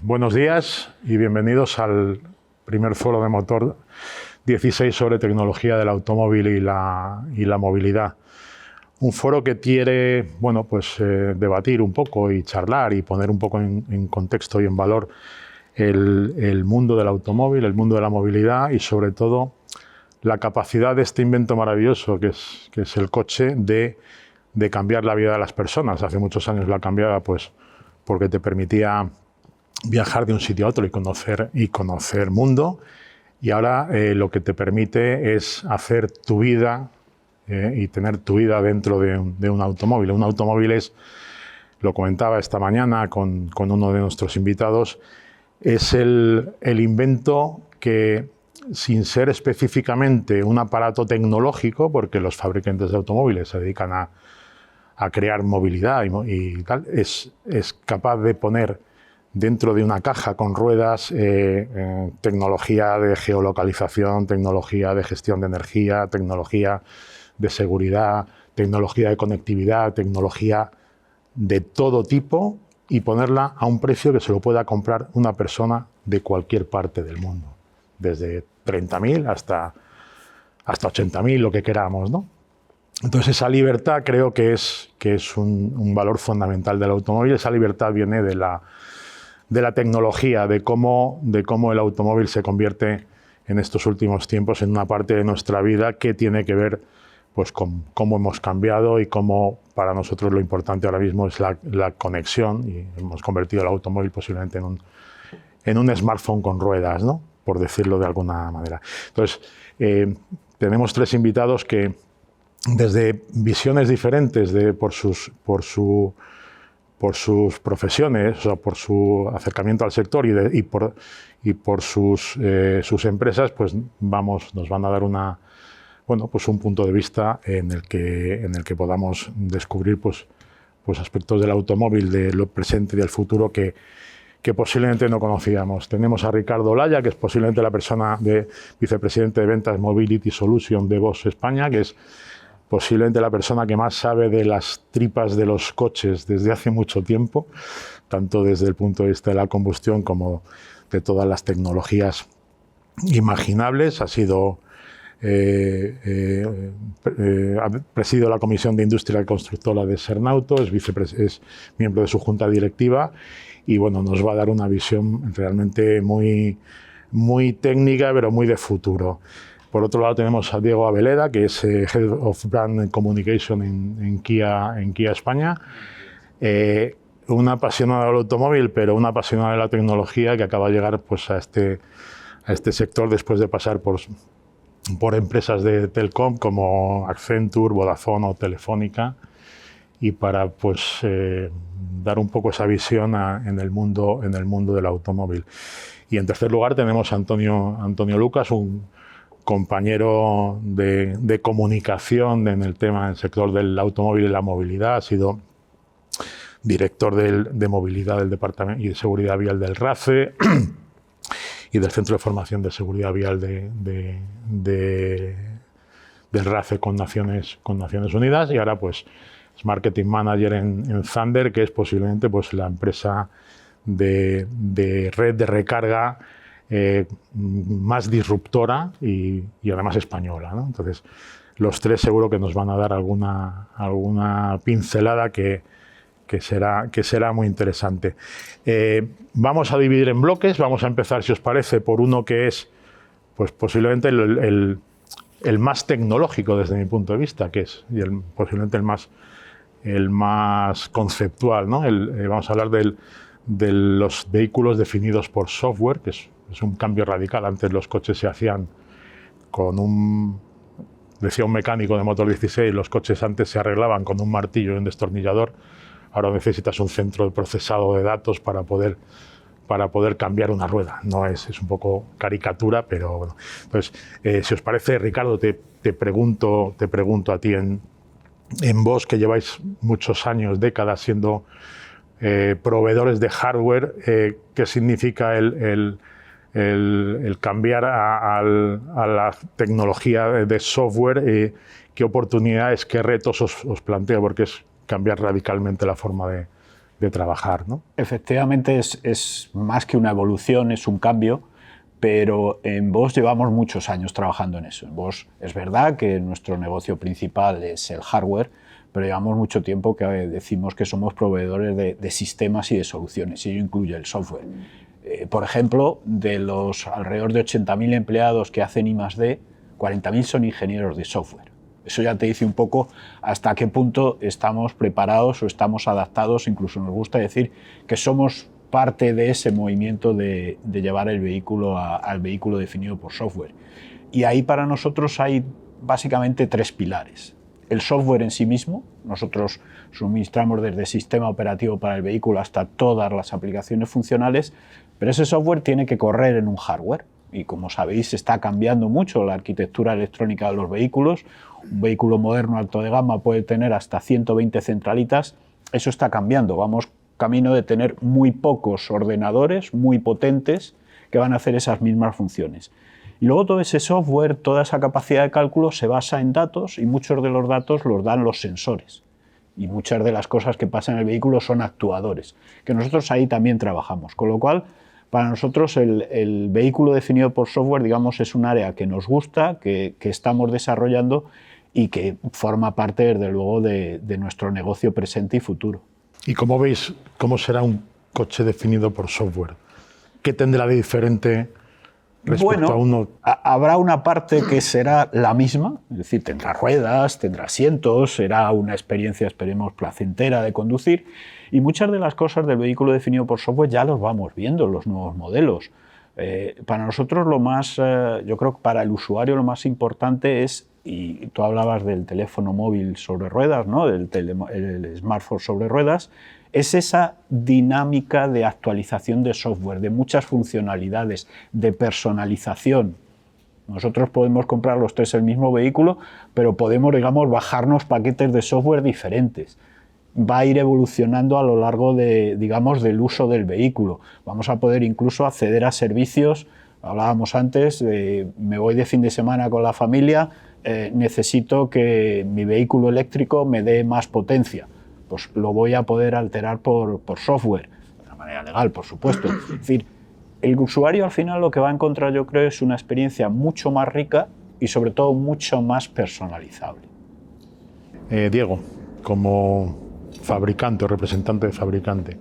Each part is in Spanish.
Buenos días y bienvenidos al primer foro de Motor 16 sobre tecnología del automóvil y la movilidad. Un foro que quiere, bueno, pues, debatir un poco y charlar y poner un poco en contexto y en valor el mundo del automóvil, el mundo de la movilidad y sobre todo la capacidad de este invento maravilloso que es el coche de cambiar la vida de las personas. Hace muchos años la cambiaba pues porque te permitía viajar de un sitio a otro y conocer mundo, y ahora lo que te permite es hacer tu vida y tener tu vida dentro de un automóvil. Un automóvil es, lo comentaba esta mañana con uno de nuestros invitados, es el invento que, sin ser específicamente un aparato tecnológico, porque los fabricantes de automóviles se dedican a crear movilidad y tal, es capaz de poner dentro de una caja con ruedas tecnología de geolocalización, tecnología de gestión de energía, tecnología de seguridad, tecnología de conectividad, tecnología de todo tipo, y ponerla a un precio que se lo pueda comprar una persona de cualquier parte del mundo, desde 30.000 hasta 80.000, lo que queramos, ¿no? Entonces esa libertad creo que es un valor fundamental del automóvil. Esa libertad viene de la tecnología, de cómo el automóvil se convierte en estos últimos tiempos en una parte de nuestra vida que tiene que ver pues con cómo hemos cambiado y cómo para nosotros lo importante ahora mismo es la conexión, y hemos convertido el automóvil posiblemente en un smartphone con ruedas, ¿no? Por decirlo de alguna manera. Entonces, tenemos tres invitados que desde visiones diferentes por sus profesiones, o sea, por su acercamiento al sector y por sus empresas, pues nos van a dar un punto de vista en el que podamos descubrir pues aspectos del automóvil, de lo presente y del futuro que posiblemente no conocíamos. Tenemos a Ricardo Olaya, que es posiblemente la persona vicepresidente de ventas Mobility Solution de Bosch España, que es posiblemente la persona que más sabe de las tripas de los coches desde hace mucho tiempo, tanto desde el punto de vista de la combustión como de todas las tecnologías imaginables. Ha presidido la Comisión de Industria y Constructora de Sernauto, es miembro de su junta directiva y bueno, nos va a dar una visión realmente muy, muy técnica, pero muy de futuro. Por otro lado tenemos a Diego Abeleda, que es Head of Brand Communication en Kia España. Un apasionado del automóvil, pero un apasionado de la tecnología, que acaba de llegar pues, a este sector después de pasar por empresas de Telcom como Accenture, Vodafone o Telefónica, y para pues, dar un poco esa visión en el mundo del automóvil. Y en tercer lugar tenemos a Antonio Lucas, un compañero de comunicación en el sector del automóvil y la movilidad. Ha sido director de movilidad del Departamento y de Seguridad Vial del RACE y del Centro de Formación de Seguridad Vial del RACE con Naciones Unidas, y ahora pues es Marketing Manager en Thunder, que es posiblemente pues, la empresa de red de recarga más disruptora y además española, ¿no? Entonces, los tres seguro que nos van a dar alguna pincelada que será muy interesante. Vamos a dividir en bloques. Vamos a empezar, si os parece, por uno que es pues, posiblemente el más tecnológico desde mi punto de vista, que es posiblemente el más conceptual, ¿no? Vamos a hablar de los vehículos definidos por software, que es un cambio radical. Antes los coches se hacían decía un mecánico de Motor 16, los coches antes se arreglaban con un martillo y un destornillador. Ahora necesitas un centro de procesado de datos para poder cambiar una rueda. No es un poco caricatura, pero bueno. Entonces, si os parece, Ricardo, te pregunto a ti en Bosch, que lleváis muchos años, décadas siendo proveedores de hardware, ¿qué significa el cambiar a la tecnología de software? ¿Qué oportunidades, qué retos os planteo? Porque es cambiar radicalmente la forma de trabajar, ¿no? Efectivamente es más que una evolución, es un cambio, pero en Bosch llevamos muchos años trabajando en eso. En Bosch es verdad que nuestro negocio principal es el hardware, pero llevamos mucho tiempo que decimos que somos proveedores de sistemas y de soluciones, y ello incluye el software. Por ejemplo, de los alrededor de 80.000 empleados que hacen I+D, 40.000 son ingenieros de software. Eso ya te dice un poco hasta qué punto estamos preparados o estamos adaptados, incluso nos gusta decir que somos parte de ese movimiento de llevar el vehículo al vehículo definido por software. Y ahí para nosotros hay básicamente 3 pilares. El software en sí mismo, nosotros suministramos desde sistema operativo para el vehículo hasta todas las aplicaciones funcionales, pero ese software tiene que correr en un hardware. Y como sabéis, está cambiando mucho la arquitectura electrónica de los vehículos. Un vehículo moderno alto de gama puede tener hasta 120 centralitas. Eso está cambiando. Vamos camino de tener muy pocos ordenadores, muy potentes, que van a hacer esas mismas funciones. Y luego todo ese software, toda esa capacidad de cálculo se basa en datos y muchos de los datos los dan los sensores. Y muchas de las cosas que pasan en el vehículo son actuadores, que nosotros ahí también trabajamos. Con lo cual, para nosotros el vehículo definido por software, digamos, es un área que nos gusta, que estamos desarrollando y que forma parte, desde luego, de nuestro negocio presente y futuro. ¿Y cómo veis cómo será un coche definido por software? ¿Qué tendrá de diferente respecto a uno? Habrá una parte que será la misma, es decir, tendrá ruedas, tendrá asientos, será una experiencia, esperemos, placentera de conducir, y muchas de las cosas del vehículo definido por software ya los vamos viendo en los nuevos modelos. Para nosotros lo más, yo creo que para el usuario lo más importante es, y tú hablabas del teléfono móvil sobre ruedas, ¿no? el smartphone sobre ruedas, es esa dinámica de actualización de software, de muchas funcionalidades, de personalización. Nosotros podemos comprar los 3 el mismo vehículo, pero podemos, digamos, bajarnos paquetes de software diferentes. Va a ir evolucionando a lo largo de, digamos, del uso del vehículo. Vamos a poder incluso acceder a servicios. Hablábamos antes, me voy de fin de semana con la familia, necesito que mi vehículo eléctrico me dé más potencia. Pues lo voy a poder alterar por software, de una manera legal, por supuesto. Es decir, el usuario al final lo que va a encontrar, yo creo, es una experiencia mucho más rica y sobre todo mucho más personalizable. Diego, como fabricante o representante de fabricante,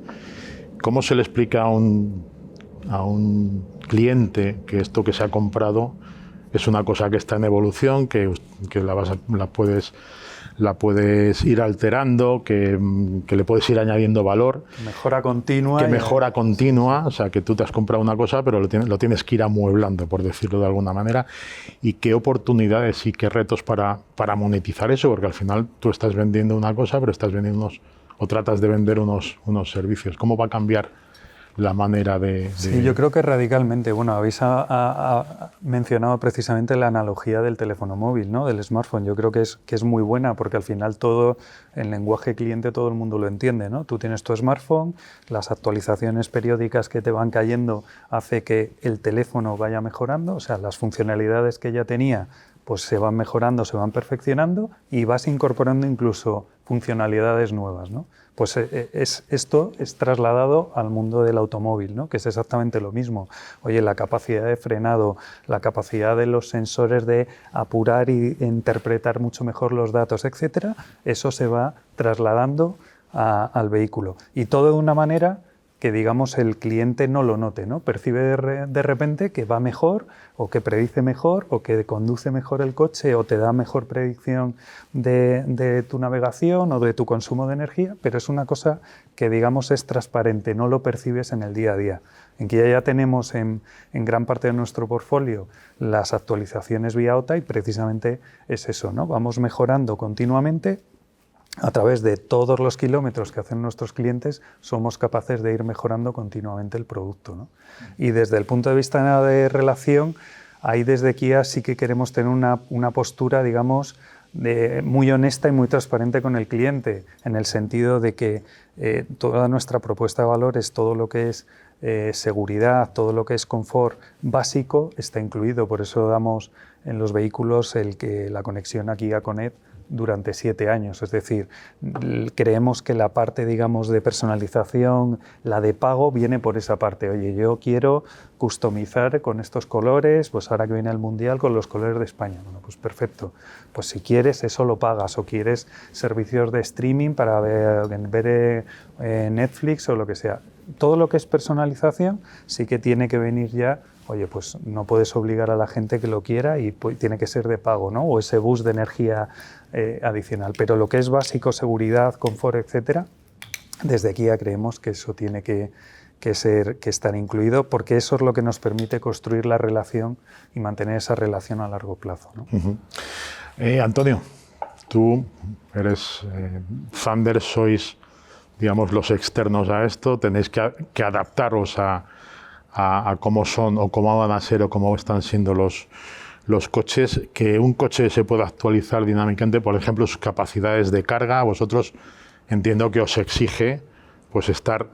¿cómo se le explica a un cliente que esto que se ha comprado es una cosa que está en evolución, que la puedes ir alterando, que le puedes ir añadiendo valor? Mejora continua. Que mejora continua, o sea, que tú te has comprado una cosa, pero lo tienes que ir amueblando, por decirlo de alguna manera. ¿Y qué oportunidades y qué retos para monetizar eso? Porque al final tú estás vendiendo una cosa, pero estás vendiendo o tratas de vender unos servicios. ¿Cómo va a cambiar la manera de...? Sí, yo creo que radicalmente. Bueno, habéis mencionado precisamente la analogía del teléfono móvil, ¿no? Del smartphone. Yo creo que es muy buena porque al final todo, en lenguaje cliente, todo el mundo lo entiende, ¿no? Tú tienes tu smartphone, las actualizaciones periódicas que te van cayendo hace que el teléfono vaya mejorando, o sea, las funcionalidades que ya tenía pues se van mejorando, se van perfeccionando y vas incorporando incluso funcionalidades nuevas, ¿no? Pues esto es trasladado al mundo del automóvil, ¿no? Que es exactamente lo mismo. Oye, la capacidad de frenado, la capacidad de los sensores de apurar y interpretar mucho mejor los datos, etcétera, eso se va trasladando al vehículo. Y todo de una manera que, digamos, el cliente no lo note, ¿no? Percibe de repente que va mejor o que predice mejor o que conduce mejor el coche o te da mejor predicción de tu navegación o de tu consumo de energía, pero es una cosa que, digamos, es transparente, no lo percibes en el día a día. En que ya tenemos en gran parte de nuestro portfolio las actualizaciones vía OTA y precisamente es eso, ¿no? Vamos mejorando continuamente. A través de todos los kilómetros que hacen nuestros clientes, somos capaces de ir mejorando continuamente el producto, ¿no? Y desde el punto de vista de relación, ahí desde Kia sí que queremos tener una postura, digamos, muy honesta y muy transparente con el cliente, en el sentido de que toda nuestra propuesta de valores, todo lo que es seguridad, todo lo que es confort básico está incluido. Por eso damos en los vehículos la conexión a Kia Connect durante 7 años. Es decir, creemos que la parte, digamos, de personalización, la de pago, viene por esa parte. Oye, yo quiero customizar con estos colores, pues ahora que viene el Mundial, con los colores de España. Bueno, pues perfecto. Pues si quieres, eso lo pagas, o quieres servicios de streaming para ver Netflix o lo que sea. Todo lo que es personalización sí que tiene que venir ya. Oye, pues no puedes obligar a la gente que lo quiera y tiene que ser de pago, ¿no? O ese bus de energía adicional. Pero lo que es básico, seguridad, confort, etcétera, desde aquí ya creemos que eso tiene que estar incluido, porque eso es lo que nos permite construir la relación y mantener esa relación a largo plazo, ¿no? Antonio, tú eres Thunder, sois, digamos, los externos a esto, tenéis que adaptaros a cómo son o cómo van a ser o cómo están siendo los coches, que un coche se pueda actualizar dinámicamente, por ejemplo, sus capacidades de carga. Vosotros entiendo que os exige pues estar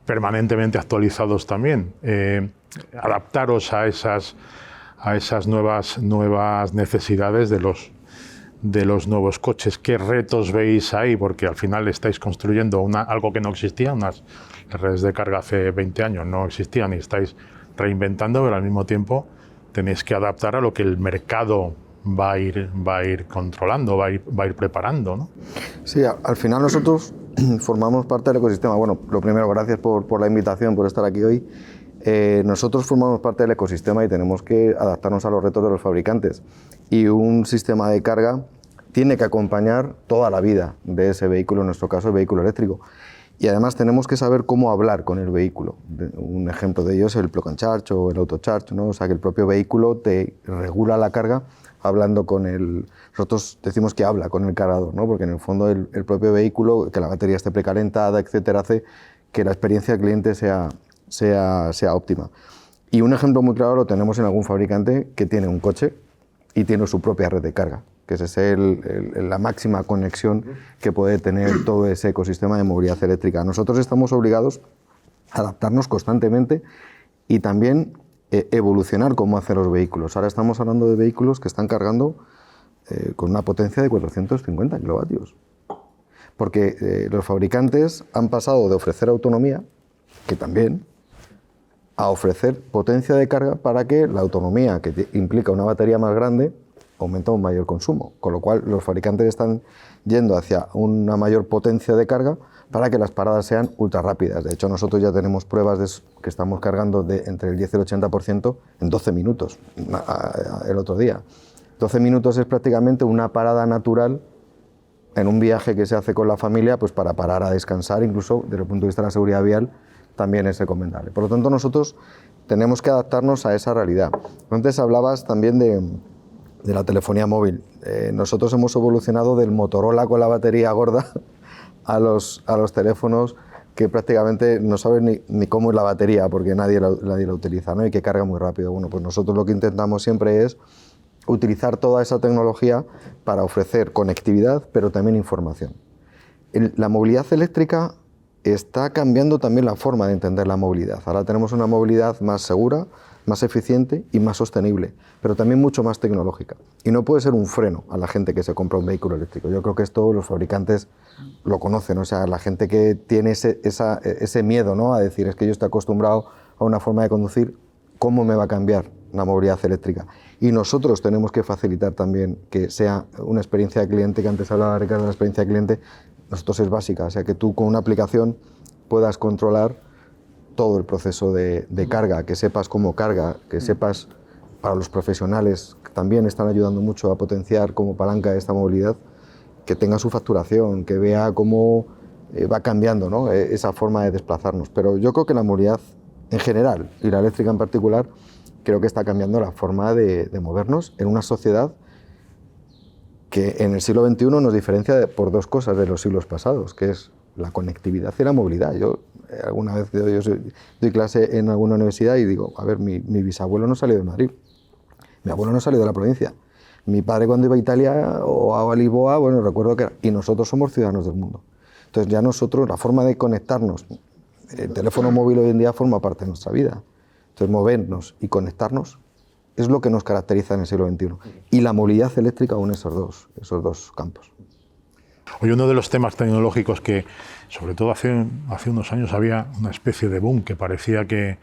permanentemente actualizados también, adaptaros a esas nuevas necesidades de los nuevos coches. ¿Qué retos veis ahí? Porque al final estáis construyendo algo que no existía, unas redes de carga hace 20 años no existían y estáis reinventando, pero al mismo tiempo tenéis que adaptar a lo que el mercado va a ir controlando, va a ir preparando, ¿no? Sí, al final nosotros formamos parte del ecosistema. Bueno, lo primero, gracias por la invitación, por estar aquí hoy. Nosotros formamos parte del ecosistema y tenemos que adaptarnos a los retos de los fabricantes. Y un sistema de carga tiene que acompañar toda la vida de ese vehículo, en nuestro caso el vehículo eléctrico. Y además tenemos que saber cómo hablar con el vehículo. Un ejemplo de ello es el plug and charge o el auto charge, ¿no? O sea, que el propio vehículo te regula la carga hablando con el... Nosotros decimos que habla con el cargador, ¿no? Porque en el fondo el propio vehículo, que la batería esté precalentada, etcétera, hace que la experiencia del cliente sea óptima. Y un ejemplo muy claro lo tenemos en algún fabricante que tiene un coche y tiene su propia red de carga, que es la máxima conexión que puede tener todo ese ecosistema de movilidad eléctrica. Nosotros estamos obligados a adaptarnos constantemente y también evolucionar cómo hacen los vehículos. Ahora estamos hablando de vehículos que están cargando con una potencia de 450 kilovatios. Porque los fabricantes han pasado de ofrecer autonomía, que también, a ofrecer potencia de carga para que la autonomía, que implica una batería más grande, aumenta un mayor consumo. Con lo cual, los fabricantes están yendo hacia una mayor potencia de carga para que las paradas sean ultra rápidas. De hecho, nosotros ya tenemos pruebas que estamos cargando entre el 10 y el 80% en 12 minutos el otro día. 12 minutos es prácticamente una parada natural en un viaje que se hace con la familia, pues para parar a descansar, incluso desde el punto de vista de la seguridad vial, también es recomendable. Por lo tanto, nosotros tenemos que adaptarnos a esa realidad. Antes hablabas también de la telefonía móvil. Nosotros hemos evolucionado del Motorola con la batería gorda a los teléfonos que prácticamente no saben ni cómo es la batería, porque nadie la utiliza, ¿no? Y que carga muy rápido. Bueno, pues nosotros lo que intentamos siempre es utilizar toda esa tecnología para ofrecer conectividad, pero también información. La movilidad eléctrica está cambiando también la forma de entender la movilidad. Ahora tenemos una movilidad más segura, más eficiente y más sostenible, pero también mucho más tecnológica. Y no puede ser un freno a la gente que se compra un vehículo eléctrico. Yo creo que esto los fabricantes lo conocen, o sea, la gente que tiene ese miedo, ¿no? A decir, es que yo estoy acostumbrado a una forma de conducir, ¿cómo me va a cambiar la movilidad eléctrica? Y nosotros tenemos que facilitar también que sea una experiencia de cliente, que antes hablaba Ricardo de la experiencia de cliente, nosotros es básica, o sea, que tú con una aplicación puedas controlar todo el proceso de carga, que sepas cómo carga, que sepas, para los profesionales que también están ayudando mucho a potenciar como palanca esta movilidad, que tenga su facturación, que vea cómo va cambiando, ¿no? Esa forma de desplazarnos. Pero yo creo que la movilidad en general, y la eléctrica en particular, creo que está cambiando la forma de movernos en una sociedad que en el siglo XXI nos diferencia por dos cosas de los siglos pasados, que es la conectividad y la movilidad. Yo alguna vez doy clase en alguna universidad y digo, a ver, mi bisabuelo no salió de Madrid, mi abuelo no salió de la provincia, mi padre cuando iba a Italia o a Lisboa, bueno, recuerdo que y nosotros somos ciudadanos del mundo. Entonces ya nosotros, la forma de conectarnos, el teléfono móvil hoy en día forma parte de nuestra vida. Entonces movernos y conectarnos es lo que nos caracteriza en el siglo XXI. Y la movilidad eléctrica une esos dos campos. Hoy uno de los temas tecnológicos que, sobre todo hace unos años, había una especie de boom que parecía que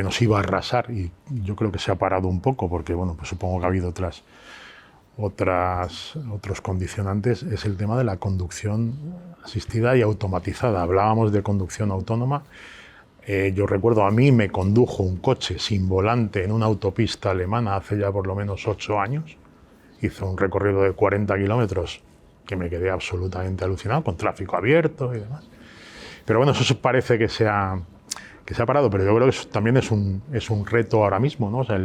nos iba a arrasar, y yo creo que se ha parado un poco porque, bueno, pues supongo que ha habido otros condicionantes, es el tema de la conducción asistida y automatizada. Hablábamos de conducción autónoma. Yo recuerdo, a mí me condujo un coche sin volante en una autopista alemana hace ya por lo menos 8 años. Hizo un recorrido de 40 kilómetros que me quedé absolutamente alucinado, con tráfico abierto y demás. Pero bueno, eso parece que se ha parado, pero yo creo que eso también es un reto ahora mismo, ¿no? O sea,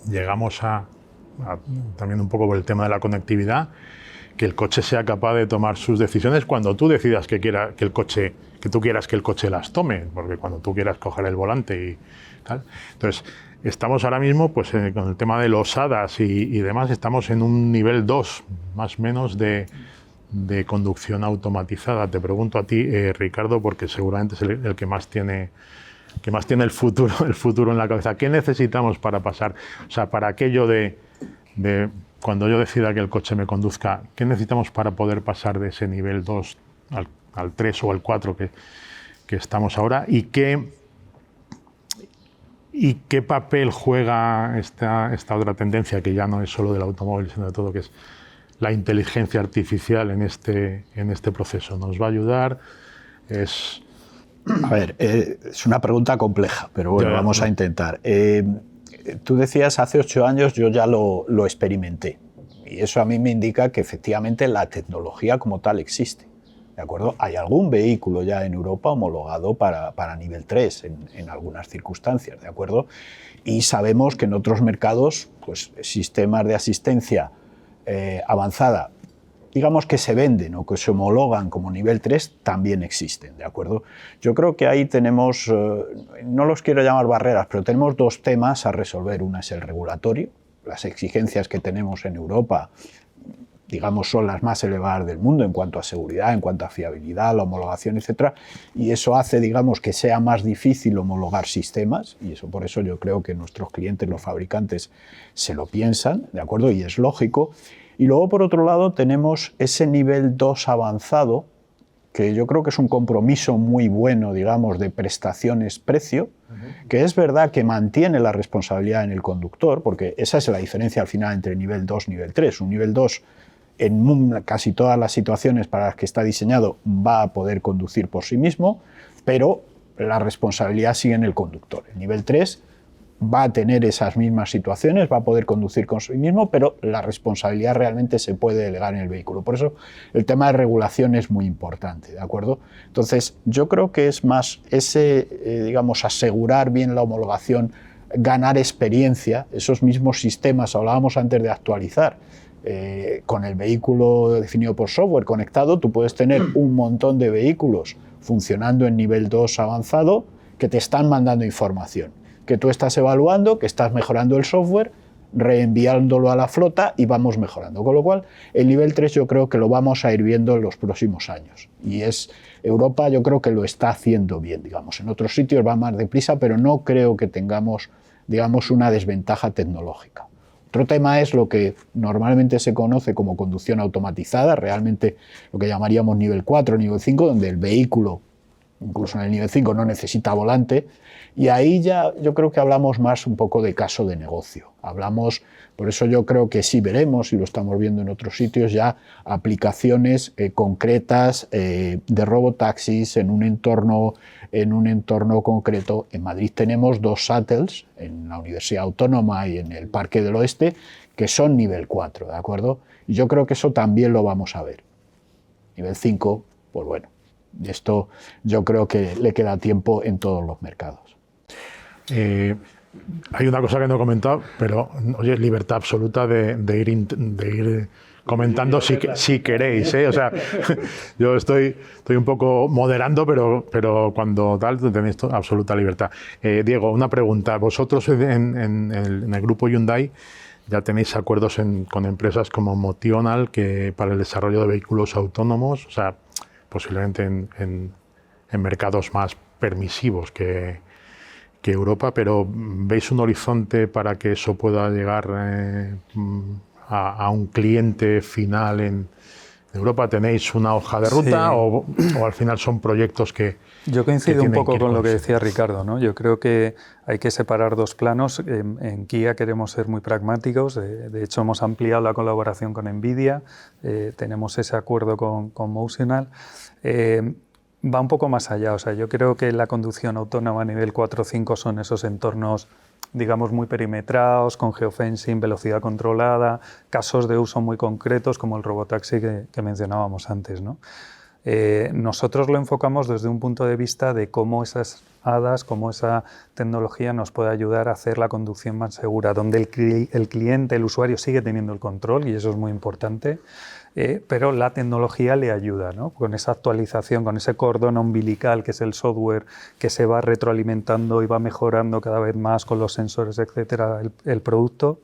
llegamos también un poco por el tema de la conectividad, que el coche sea capaz de tomar sus decisiones cuando tú decidas que tú quieras que el coche las tome, porque cuando tú quieras coger el volante y tal. Entonces, estamos ahora mismo, pues, con el tema de los ADAS y demás, estamos en un nivel 2, más o menos, de conducción automatizada. Te pregunto a ti, Ricardo, porque seguramente es el que más tiene el futuro en la cabeza. ¿Qué necesitamos para pasar? O sea, para aquello de cuando yo decida que el coche me conduzca, ¿qué necesitamos para poder pasar de ese nivel 2 al 3 o al 4 que estamos ahora? ¿Y qué papel juega esta otra tendencia, que ya no es solo del automóvil, sino de todo, que es la inteligencia artificial en este proceso? ¿Nos va a ayudar? A ver, es una pregunta compleja, pero bueno, vamos a intentar. Tú decías, hace 8 años yo ya lo experimenté, y eso a mí me indica que efectivamente la tecnología como tal existe. ¿De acuerdo? Hay algún vehículo ya en Europa homologado para nivel 3 en algunas circunstancias, ¿de acuerdo? Y sabemos que en otros mercados, pues, sistemas de asistencia avanzada, digamos, que se venden o que se homologan como nivel 3, también existen, ¿de acuerdo? Yo creo que ahí tenemos, no los quiero llamar barreras, pero tenemos 2 temas a resolver. Una es el regulatorio. Las exigencias que tenemos en Europa, digamos, son las más elevadas del mundo en cuanto a seguridad, en cuanto a fiabilidad, la homologación, etcétera, y eso hace, digamos, que sea más difícil homologar sistemas, y eso, por eso yo creo que nuestros clientes, los fabricantes, se lo piensan, ¿de acuerdo? Y es lógico. Y luego, por otro lado, tenemos ese nivel 2 avanzado, que yo creo que es un compromiso muy bueno, digamos, de prestaciones-precio, que es verdad que mantiene la responsabilidad en el conductor, porque esa es la diferencia al final entre nivel 2 y nivel 3. Un nivel 2, en casi todas las situaciones para las que está diseñado, va a poder conducir por sí mismo, pero la responsabilidad sigue en el conductor. El nivel 3 va a tener esas mismas situaciones, va a poder conducir con sí mismo, pero la responsabilidad realmente se puede delegar en el vehículo. Por eso el tema de regulación es muy importante, ¿de acuerdo? Entonces, yo creo que es más digamos, asegurar bien la homologación, ganar experiencia, esos mismos sistemas, hablábamos antes de actualizar, con el vehículo definido por software conectado, tú puedes tener un montón de vehículos funcionando en nivel 2 avanzado que te están mandando información, que tú estás evaluando, que estás mejorando el software, reenviándolo a la flota y vamos mejorando. Con lo cual, el nivel 3 yo creo que lo vamos a ir viendo en los próximos años. Y Europa yo creo que lo está haciendo bien, digamos. En otros sitios va más deprisa, pero no creo que tengamos, digamos, una desventaja tecnológica. Otro tema es lo que normalmente se conoce como conducción automatizada, realmente lo que llamaríamos nivel 4, nivel 5, donde el vehículo, incluso en el nivel 5, no necesita volante. Y ahí ya yo creo que hablamos más un poco de caso de negocio. Por eso yo creo que sí veremos, y lo estamos viendo en otros sitios ya, aplicaciones concretas de robotaxis en un entorno concreto. En Madrid tenemos 2 shuttles, en la Universidad Autónoma y en el Parque del Oeste, que son nivel 4, ¿de acuerdo? Y yo creo que eso también lo vamos a ver. Nivel 5, pues bueno, esto yo creo que le queda tiempo en todos los mercados. Hay una cosa que no he comentado, pero oye, libertad absoluta de ir comentando si queréis, ¿eh? O sea, yo estoy un poco moderando, pero cuando tal tenéis absoluta libertad. Diego, una pregunta. Vosotros en el grupo Hyundai ya tenéis acuerdos con empresas como Motional para el desarrollo de vehículos autónomos, o sea, posiblemente en mercados más permisivos que Europa, pero ¿veis un horizonte para que eso pueda llegar a un cliente final en Europa? ¿Tenéis una hoja de ruta o al final son proyectos que... Yo coincido un poco con lo que decía Ricardo, ¿no? Yo creo que hay que separar dos planos. En Kia queremos ser muy pragmáticos. De hecho, hemos ampliado la colaboración con NVIDIA. Tenemos ese acuerdo con Motional. Va un poco más allá. O sea, yo creo que la conducción autónoma a nivel 4 o 5 son esos entornos, digamos, muy perimetrados, con geofencing, velocidad controlada, casos de uso muy concretos como el robotaxi que mencionábamos antes, ¿no? Nosotros lo enfocamos desde un punto de vista de cómo esas ADAS, cómo esa tecnología nos puede ayudar a hacer la conducción más segura, donde el cliente, el usuario sigue teniendo el control, y eso es muy importante, pero la tecnología le ayuda, ¿no? Con esa actualización, con ese cordón umbilical que es el software que se va retroalimentando y va mejorando cada vez más con los sensores, etcétera, el producto.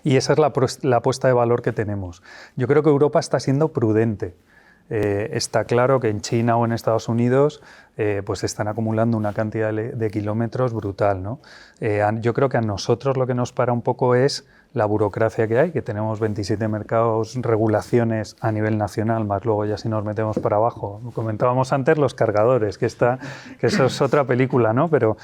Y esa es la apuesta de valor que tenemos. Yo creo que Europa está siendo prudente. Está claro que en China o en Estados Unidos pues están acumulando una cantidad de kilómetros brutal, ¿no? Yo creo que a nosotros lo que nos para un poco es la burocracia que hay, que tenemos 27 mercados, regulaciones a nivel nacional, más luego ya si nos metemos para abajo. Comentábamos antes los cargadores, que eso es otra película, ¿no? Pero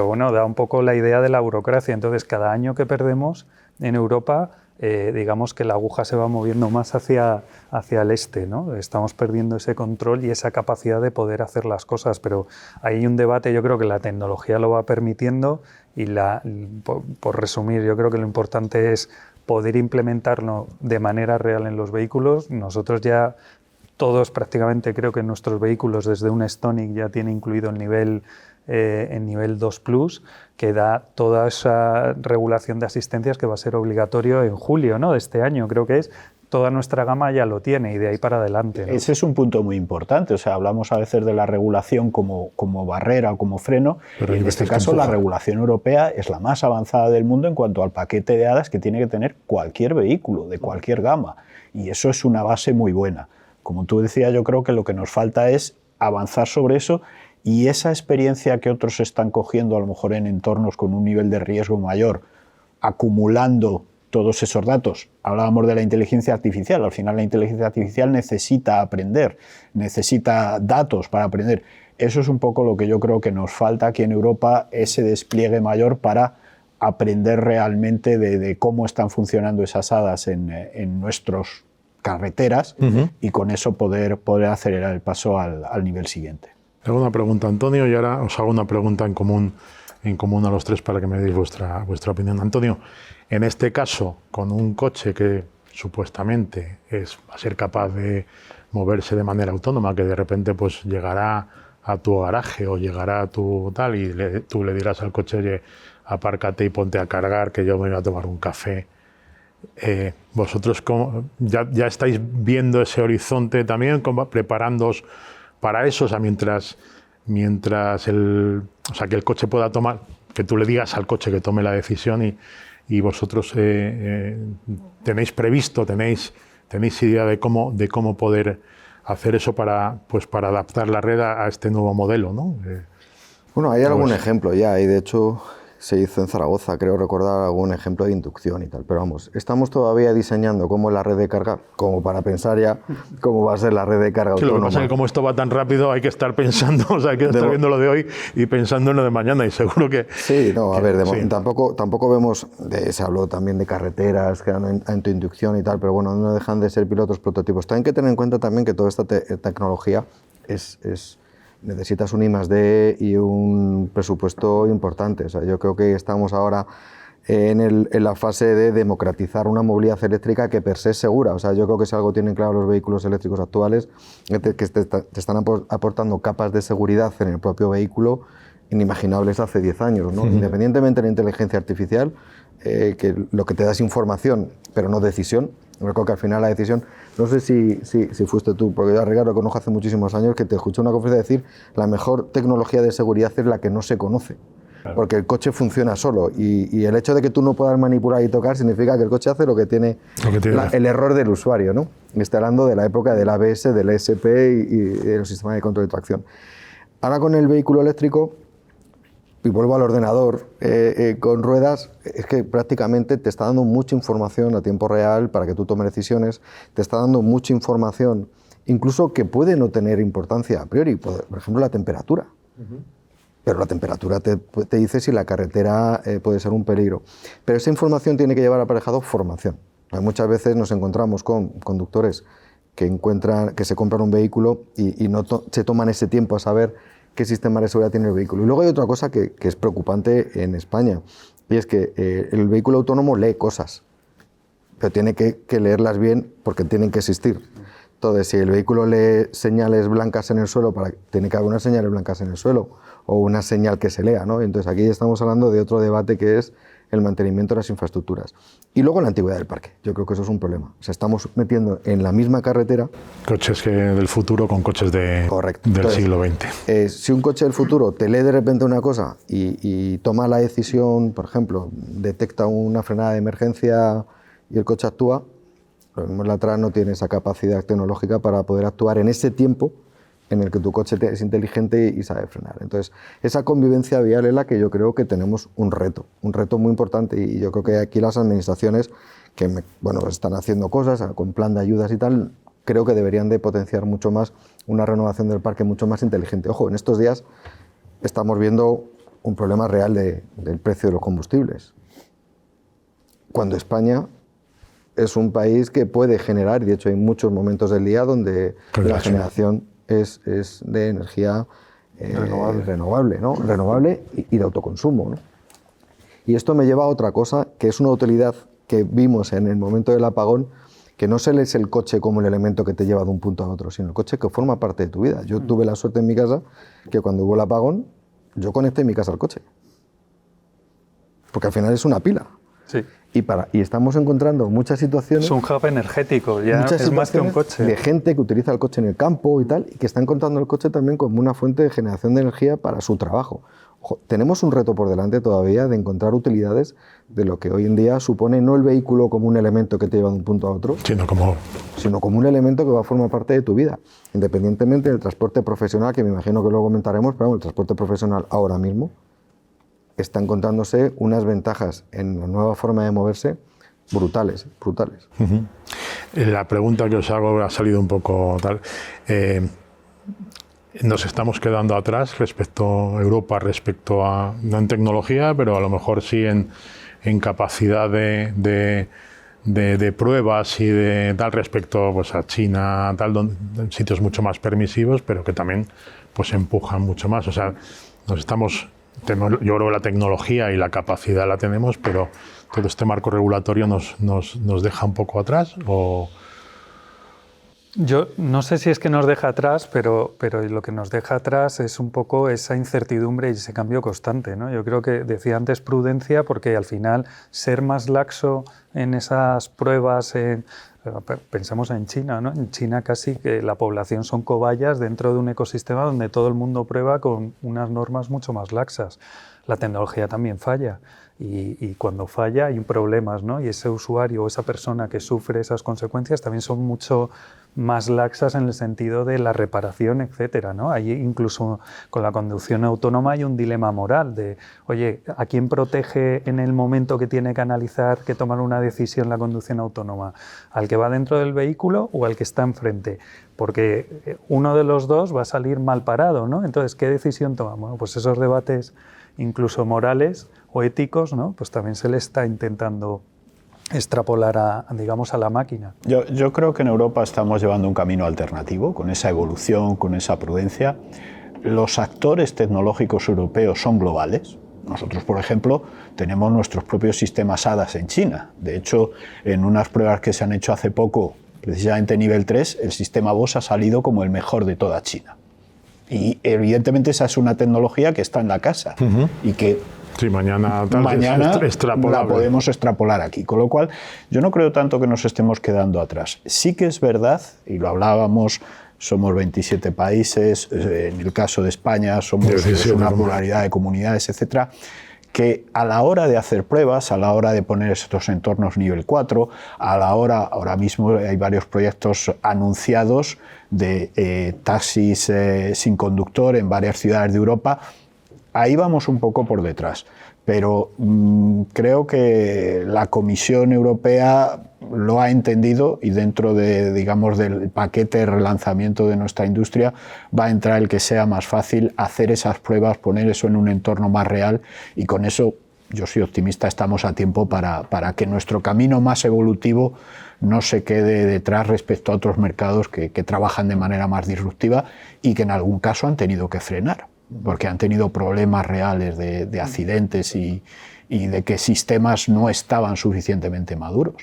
bueno, da un poco la idea de la burocracia. Entonces, cada año que perdemos en Europa, digamos que la aguja se va moviendo más hacia el este, ¿no? Estamos perdiendo ese control y esa capacidad de poder hacer las cosas, pero hay un debate, yo creo que la tecnología lo va permitiendo y por resumir, yo creo que lo importante es poder implementarlo de manera real en los vehículos. Nosotros ya todos prácticamente creo que en nuestros vehículos desde un Stonic ya tiene incluido el nivel 2 Plus, que da toda esa regulación de asistencias que va a ser obligatorio en julio, ¿no?, de este año, creo que es. Toda nuestra gama ya lo tiene y de ahí para adelante, ¿no? Ese es un punto muy importante. O sea, hablamos a veces de la regulación como barrera o como freno, pero en este caso la regulación europea es la más avanzada del mundo en cuanto al paquete de ADAS que tiene que tener cualquier vehículo de cualquier gama, y eso es una base muy buena. Como tú decías, yo creo que lo que nos falta es avanzar sobre eso, y esa experiencia que otros están cogiendo a lo mejor en entornos con un nivel de riesgo mayor, acumulando todos esos datos. Hablábamos de la inteligencia artificial. Al final la inteligencia artificial necesita aprender, necesita datos para aprender. Eso es un poco lo que yo creo que nos falta aquí en Europa, ese despliegue mayor para aprender realmente de cómo están funcionando esas ADAS en nuestras carreteras, y con eso poder acelerar el paso al nivel siguiente. Hago una pregunta, Antonio, y ahora os hago una pregunta en común a los tres para que me deis vuestra opinión. Antonio, en este caso, con un coche que supuestamente va a ser capaz de moverse de manera autónoma, que de repente pues llegará a tu garaje o llegará a tu tal, y tú le dirás al coche: oye, apárcate y ponte a cargar, que yo me voy a tomar un café. ¿Vosotros ya estáis viendo ese horizonte también, preparándoos para eso? O sea, mientras que el coche pueda tomar, que tú le digas al coche que tome la decisión, y vosotros tenéis previsto, tenéis idea de cómo poder hacer eso para adaptar la red a este nuevo modelo, ¿no? Bueno, hay algún ejemplo ya, y de hecho se hizo en Zaragoza, creo recordar algún ejemplo de inducción y tal, pero vamos, estamos todavía diseñando cómo es la red de carga, como para pensar ya cómo va a ser la red de carga autónoma. Lo que pasa es que como esto va tan rápido, hay que estar pensando, o sea, hay que estar viendo lo de hoy y pensando en lo de mañana, y seguro que... Sí, no, a ver, tampoco vemos, se habló también de carreteras, que eran autoinducción y tal, pero bueno, no dejan de ser pilotos prototipos. También hay que tener en cuenta también que toda esta tecnología necesitas un I+D y un presupuesto importante. O sea, yo creo que estamos ahora en la fase de democratizar una movilidad eléctrica que per se es segura. O sea, yo creo que si algo tienen claro los vehículos eléctricos actuales, es que te están aportando capas de seguridad en el propio vehículo inimaginables hace 10 años, ¿no? Independientemente de la inteligencia artificial, que lo que te da es información, pero no decisión. Yo creo que al final la decisión, no sé si fuiste tú, porque yo a Ricardo lo conozco hace muchísimos años, que te escuché en una conferencia decir: la mejor tecnología de seguridad es la que no se conoce. Claro. Porque el coche funciona solo, y el hecho de que tú no puedas manipular y tocar significa que el coche hace lo que tiene el error del usuario, ¿no? Estoy hablando de la época del ABS, del ESP y de los sistemas de control de tracción. Ahora con el vehículo eléctrico, y vuelvo al ordenador con ruedas, es que prácticamente te está dando mucha información a tiempo real para que tú tomes decisiones, te está dando mucha información, incluso que puede no tener importancia a priori, por ejemplo la temperatura. Pero la temperatura te dice si la carretera puede ser un peligro. Pero esa información tiene que llevar aparejado formación. Muchas veces nos encontramos con conductores que se compran un vehículo y no se toman ese tiempo a saber qué sistema de seguridad tiene el vehículo. Y luego hay otra cosa que es preocupante en España, y es que el vehículo autónomo lee cosas, pero tiene que leerlas bien porque tienen que existir. Entonces, si el vehículo lee señales blancas en el suelo, tiene que haber unas señales blancas en el suelo o una señal que se lea, ¿no? Entonces, aquí estamos hablando de otro debate que es el mantenimiento de las infraestructuras. Y luego la antigüedad del parque. Yo creo que eso es un problema. O sea, estamos metiendo en la misma carretera... Coches del futuro con coches del Entonces, siglo XX. Si un coche del futuro te lee de repente una cosa y toma la decisión, por ejemplo, detecta una frenada de emergencia y el coche actúa, lo mismo el de atrás no tiene esa capacidad tecnológica para poder actuar en ese tiempo en el que tu coche es inteligente y sabe frenar. Entonces, esa convivencia vial es la que yo creo que tenemos un reto muy importante, y yo creo que aquí las administraciones que están haciendo cosas con plan de ayudas y tal, creo que deberían de potenciar mucho más una renovación del parque mucho más inteligente. Ojo, en estos días estamos viendo un problema real del precio de los combustibles. Cuando España es un país que puede generar, y de hecho hay muchos momentos del día donde la generación es de energía renovable, ¿no? Renovable y de autoconsumo, ¿no? Y esto me lleva a otra cosa, que es una utilidad que vimos en el momento del apagón, que no solo es el coche como el elemento que te lleva de un punto a otro, sino el coche que forma parte de tu vida. Yo tuve la suerte en mi casa que cuando hubo el apagón, yo conecté mi casa al coche. Porque al final es una pila. Sí. Y estamos encontrando muchas situaciones... Es un hub energético, ya es más que un coche. De gente que utiliza el coche en el campo y tal, y que está encontrando el coche también como una fuente de generación de energía para su trabajo. Ojo, tenemos un reto por delante todavía de encontrar utilidades de lo que hoy en día supone no el vehículo como un elemento que te lleva de un punto a otro, sino como un elemento que va a formar parte de tu vida, independientemente del transporte profesional, que me imagino que luego comentaremos, pero el transporte profesional ahora mismo está encontrándose unas ventajas en la nueva forma de moverse brutales. Uh-huh. La pregunta que os hago ha salido un poco tal. Nos estamos quedando atrás respecto a Europa, no en tecnología, pero a lo mejor sí en capacidad de pruebas y de tal respecto pues, a China, tal, en sitios mucho más permisivos, pero que también pues, empujan mucho más. O sea, yo creo que la tecnología y la capacidad la tenemos, pero todo este marco regulatorio nos deja un poco atrás. Yo no sé si es que nos deja atrás, pero lo que nos deja atrás es un poco esa incertidumbre y ese cambio constante, ¿no? Yo creo que decía antes prudencia, porque al final ser más laxo en esas pruebas, pensamos en China, ¿no? En China casi que la población son cobayas dentro de un ecosistema donde todo el mundo prueba con unas normas mucho más laxas. La tecnología también falla. Y cuando falla hay problemas, ¿no? Y ese usuario o esa persona que sufre esas consecuencias también son mucho más laxas en el sentido de la reparación, etcétera, ¿no? Ahí incluso con la conducción autónoma hay un dilema moral de, oye, ¿a quién protege en el momento que tiene que analizar, que tomar una decisión la conducción autónoma? ¿Al que va dentro del vehículo o al que está enfrente? Porque uno de los dos va a salir mal parado, ¿no? Entonces, ¿qué decisión toma? Bueno, pues esos debates incluso morales o éticos, ¿no? Pues también se le está intentando extrapolar a la máquina. Yo creo que en Europa estamos llevando un camino alternativo, con esa evolución, con esa prudencia. Los actores tecnológicos europeos son globales. Nosotros, por ejemplo, tenemos nuestros propios sistemas ADAS en China. De hecho, en unas pruebas que se han hecho hace poco, precisamente nivel 3, el sistema BOS ha salido como el mejor de toda China. Y evidentemente esa es una tecnología que está en la casa y que sí, mañana la podemos extrapolar aquí. Con lo cual, yo no creo tanto que nos estemos quedando atrás. Sí que es verdad, y lo hablábamos, somos 27 países, en el caso de España somos una pluralidad de comunidades, etcétera, que a la hora de hacer pruebas, a la hora de poner estos entornos nivel 4, ahora mismo hay varios proyectos anunciados de taxis sin conductor en varias ciudades de Europa. ahí vamos un poco por detrás, pero creo que la Comisión Europea lo ha entendido y dentro de, digamos, del paquete de relanzamiento de nuestra industria va a entrar el que sea más fácil hacer esas pruebas, poner eso en un entorno más real, y con eso yo soy optimista, estamos a tiempo para que nuestro camino más evolutivo no se quede detrás respecto a otros mercados que trabajan de manera más disruptiva y que en algún caso han tenido que frenar, porque han tenido problemas reales de accidentes y de que sistemas no estaban suficientemente maduros.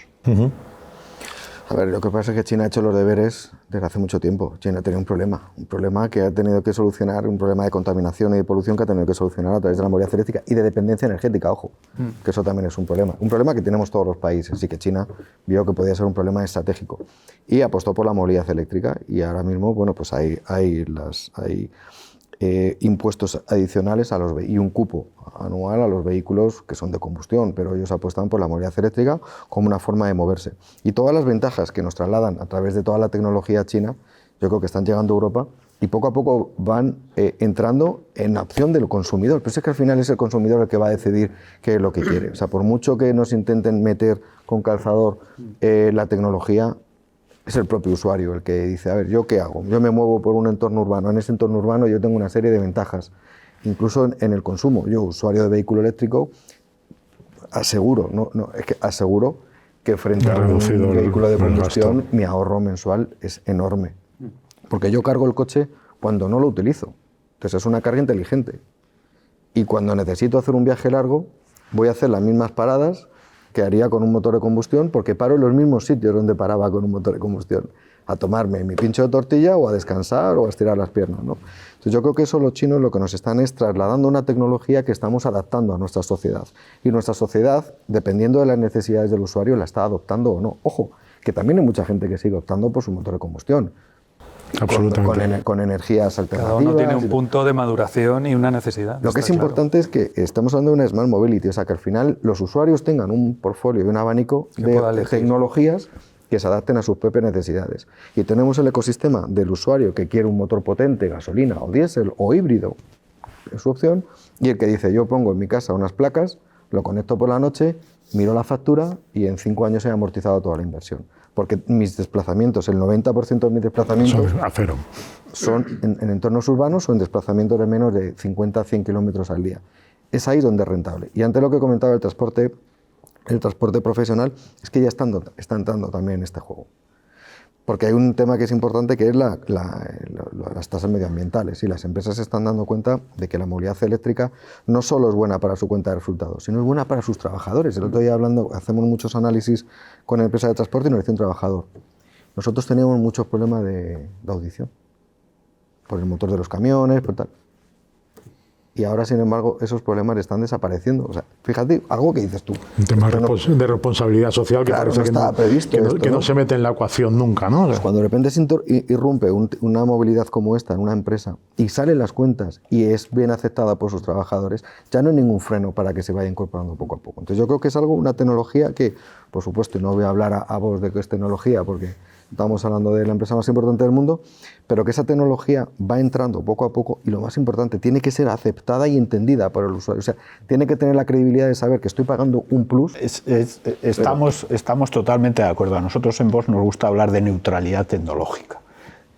A ver, lo que pasa es que China ha hecho los deberes desde hace mucho tiempo. China tenía un problema que ha tenido que solucionar, un problema de contaminación y de polución que ha tenido que solucionar a través de la movilidad eléctrica y de dependencia energética, ojo, que eso también es un problema que tenemos todos los países, así que China vio que podía ser un problema estratégico y apostó por la movilidad eléctrica, y ahora mismo, bueno, pues hay impuestos adicionales y un cupo anual a los vehículos que son de combustión, pero ellos apuestan por la movilidad eléctrica como una forma de moverse. Y todas las ventajas que nos trasladan a través de toda la tecnología china, yo creo que están llegando a Europa y poco a poco van entrando en la opción del consumidor. Pero es que al final es el consumidor el que va a decidir qué es lo que quiere. O sea, por mucho que nos intenten meter con calzador la tecnología, es el propio usuario el que dice, a ver, ¿yo qué hago? Yo me muevo por un entorno urbano. En ese entorno urbano yo tengo una serie de ventajas, incluso en el consumo. Yo, usuario de vehículo eléctrico, aseguro que frente a un vehículo de combustión mi ahorro mensual es enorme. Porque yo cargo el coche cuando no lo utilizo. Entonces es una carga inteligente. Y cuando necesito hacer un viaje largo, voy a hacer las mismas paradas que haría con un motor de combustión, porque paro en los mismos sitios donde paraba con un motor de combustión, a tomarme mi pincho de tortilla o a descansar o a estirar las piernas, ¿no? Entonces yo creo que eso los chinos lo que nos están es trasladando una tecnología que estamos adaptando a nuestra sociedad. Y nuestra sociedad, dependiendo de las necesidades del usuario, la está adoptando o no. Ojo, que también hay mucha gente que sigue optando por su motor de combustión. Absolutamente. Con energías alternativas. Cada uno tiene un punto de maduración y una necesidad. Lo que es importante es que estamos hablando de una Smart Mobility, o sea, que al final los usuarios tengan un portfolio y un abanico de tecnologías que se adapten a sus propias necesidades. Y tenemos el ecosistema del usuario que quiere un motor potente, gasolina o diésel o híbrido, es su opción, y el que dice, yo pongo en mi casa unas placas, lo conecto por la noche, miro la factura y en 5 años he amortizado toda la inversión. Porque mis desplazamientos, el 90% de mis desplazamientos son en entornos urbanos o en desplazamientos de menos de 50 a 100 kilómetros al día. Es ahí donde es rentable. Y ante lo que comentaba el transporte profesional, es que ya está entrando también en este juego. Porque hay un tema que es importante, que es las tasas medioambientales, y las empresas se están dando cuenta de que la movilidad eléctrica no solo es buena para su cuenta de resultados, sino es buena para sus trabajadores. El otro día hacemos muchos análisis con empresas de transporte y nos decía un trabajador, nosotros teníamos muchos problemas de audición, por el motor de los camiones, por tal. Y ahora, sin embargo, esos problemas están desapareciendo. O sea, fíjate, algo que dices tú. Un tema de responsabilidad social que claro, parece que no se mete en la ecuación nunca, ¿no? Pues cuando de repente se irrumpe una movilidad como esta en una empresa y salen las cuentas y es bien aceptada por sus trabajadores, ya no hay ningún freno para que se vaya incorporando poco a poco. Entonces yo creo que es una tecnología que, por supuesto, y no voy a hablar a vos de qué es tecnología, porque estamos hablando de la empresa más importante del mundo, pero que esa tecnología va entrando poco a poco y, lo más importante, tiene que ser aceptada y entendida por el usuario. O sea, tiene que tener la credibilidad de saber que estoy pagando un plus. Estamos totalmente de acuerdo. A nosotros en Bosch nos gusta hablar de neutralidad tecnológica,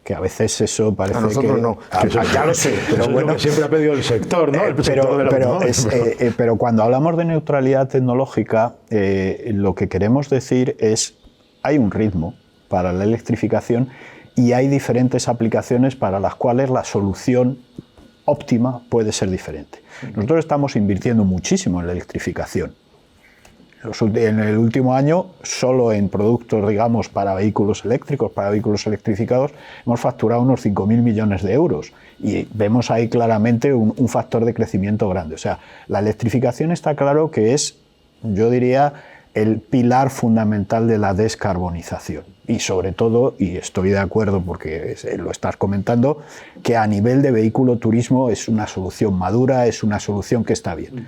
que a veces eso parece a nosotros que... no. Ya lo sé, pero eso bueno... es lo que siempre ha pedido el sector, ¿no? Pero cuando hablamos de neutralidad tecnológica, lo que queremos decir es, hay un ritmo para la electrificación y hay diferentes aplicaciones para las cuales la solución óptima puede ser diferente. Nosotros estamos invirtiendo muchísimo en la electrificación. En el último año, solo en productos, digamos, para vehículos eléctricos, para vehículos electrificados, hemos facturado unos 5.000 millones de euros y vemos ahí claramente un factor de crecimiento grande. O sea, la electrificación está claro que es, yo diría, el pilar fundamental de la descarbonización. Y sobre todo, y estoy de acuerdo porque lo estás comentando, que a nivel de vehículo turismo es una solución madura, es una solución que está bien.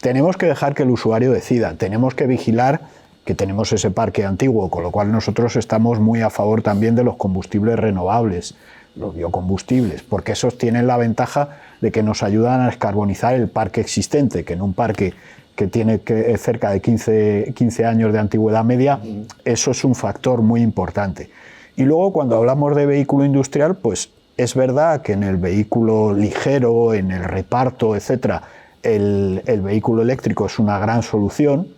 Tenemos que dejar que el usuario decida, tenemos que vigilar que tenemos ese parque antiguo, con lo cual nosotros estamos muy a favor también de los combustibles renovables. los biocombustibles, porque esos tienen la ventaja de que nos ayudan a descarbonizar el parque existente, que en un parque que tiene cerca de 15 años de antigüedad media, eso es un factor muy importante. Y luego, cuando hablamos de vehículo industrial, pues es verdad que en el vehículo ligero, en el reparto, etcétera, el vehículo eléctrico es una gran solución.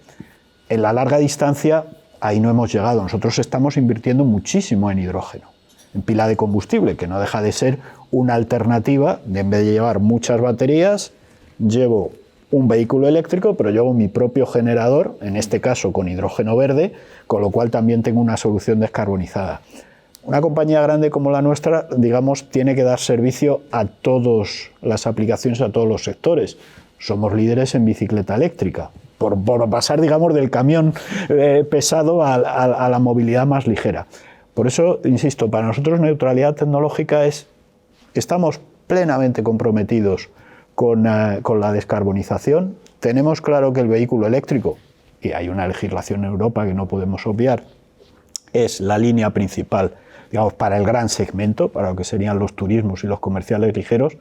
En la larga distancia, ahí no hemos llegado. Nosotros estamos invirtiendo muchísimo en hidrógeno, en pila de combustible, que no deja de ser una alternativa. En vez de llevar muchas baterías, llevo un vehículo eléctrico, pero llevo mi propio generador, en este caso con hidrógeno verde, con lo cual también tengo una solución descarbonizada. Una compañía grande como la nuestra, digamos, tiene que dar servicio a todas las aplicaciones, a todos los sectores. Somos líderes en bicicleta eléctrica, por pasar, digamos, del camión pesado a la movilidad más ligera. Por eso, insisto, para nosotros neutralidad tecnológica estamos plenamente comprometidos con la descarbonización. Tenemos claro que el vehículo eléctrico, y hay una legislación en Europa que no podemos obviar, es la línea principal, digamos, para el gran segmento, para lo que serían los turismos y los comerciales ligeros,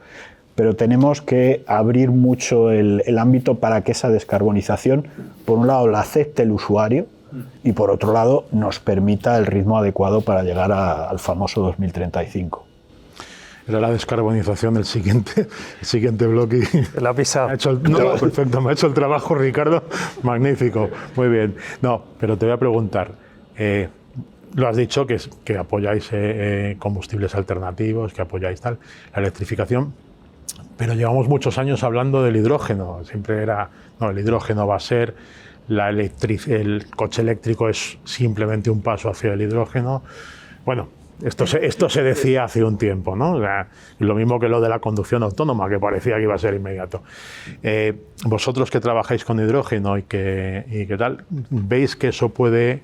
pero tenemos que abrir mucho el ámbito para que esa descarbonización, por un lado, la acepte el usuario y, por otro lado, nos permita el ritmo adecuado para llegar al famoso 2035. Era la descarbonización del siguiente bloque. La pisa. Perfecto, me ha hecho el trabajo, Ricardo. Magnífico, muy bien. No, pero te voy a preguntar. Lo has dicho, que apoyáis combustibles alternativos, que apoyáis la electrificación, pero llevamos muchos años hablando del hidrógeno. Siempre era, no, el hidrógeno va a ser, el coche eléctrico es simplemente un paso hacia el hidrógeno. Bueno, esto se decía hace un tiempo, ¿no? O sea, lo mismo que lo de la conducción autónoma, que parecía que iba a ser inmediato. Vosotros que trabajáis con hidrógeno y que tal, ¿veis que eso puede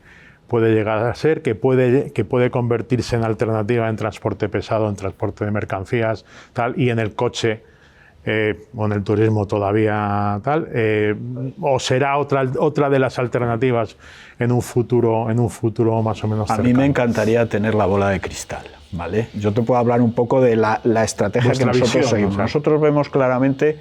llegar a ser, que puede convertirse en alternativa en transporte pesado, en transporte de mercancías, tal, y en el coche o en el turismo todavía tal, o será otra de las alternativas en un futuro más o menos cercano? A mí me encantaría tener la bola de cristal, ¿vale? Yo te puedo hablar un poco de la estrategia que nosotros seguimos. O sea, nosotros vemos claramente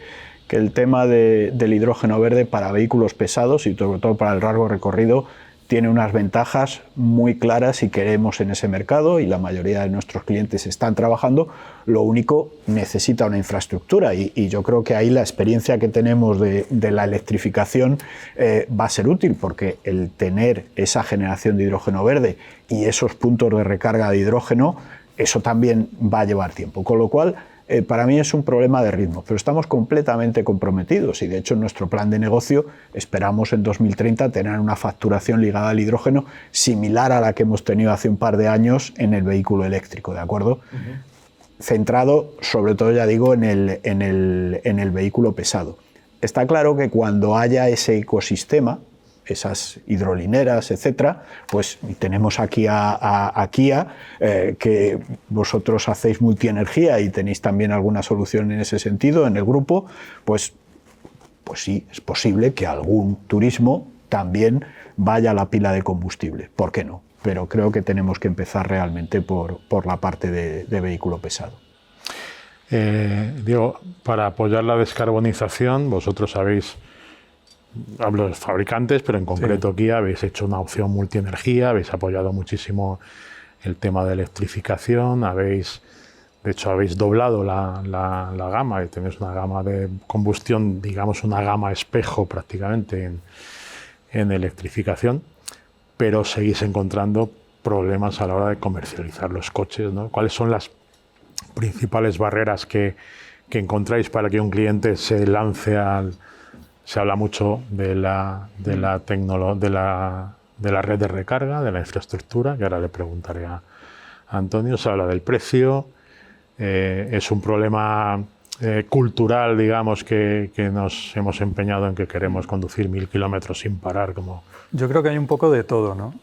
que el tema del hidrógeno verde para vehículos pesados y sobre todo para el largo recorrido tiene unas ventajas muy claras si queremos en ese mercado, y la mayoría de nuestros clientes están trabajando. Lo único, necesita una infraestructura, y yo creo que ahí la experiencia que tenemos de la electrificación va a ser útil, porque el tener esa generación de hidrógeno verde y esos puntos de recarga de hidrógeno, eso también va a llevar tiempo, con lo cual para mí es un problema de ritmo, pero estamos completamente comprometidos, y de hecho en nuestro plan de negocio esperamos en 2030 tener una facturación ligada al hidrógeno similar a la que hemos tenido hace un par de años en el vehículo eléctrico, ¿de acuerdo? Centrado sobre todo, ya digo, en el vehículo pesado. Está claro que cuando haya ese ecosistema, esas hidrolineras, etcétera, pues tenemos aquí a Kia, que vosotros hacéis multienergía y tenéis también alguna solución en ese sentido en el grupo, pues sí, es posible que algún turismo también vaya a la pila de combustible, ¿por qué no? Pero creo que tenemos que empezar realmente por la parte de vehículo pesado. Diego, para apoyar la descarbonización, vosotros hablo de los fabricantes, pero en concreto sí. Kia, habéis hecho una opción multienergía, habéis apoyado muchísimo el tema de electrificación, de hecho habéis doblado la gama, y tenéis una gama de combustión, digamos una gama espejo prácticamente en electrificación, pero seguís encontrando problemas a la hora de comercializar los coches, ¿no? ¿Cuáles son las principales barreras que encontráis para que un cliente se lance Se habla mucho de la red de recarga, de la infraestructura, que ahora le preguntaré a Antonio. Se habla del precio, es un problema cultural, digamos, que nos hemos empeñado en que queremos conducir 1000 kilómetros sin parar. Yo creo que hay un poco de todo, ¿no?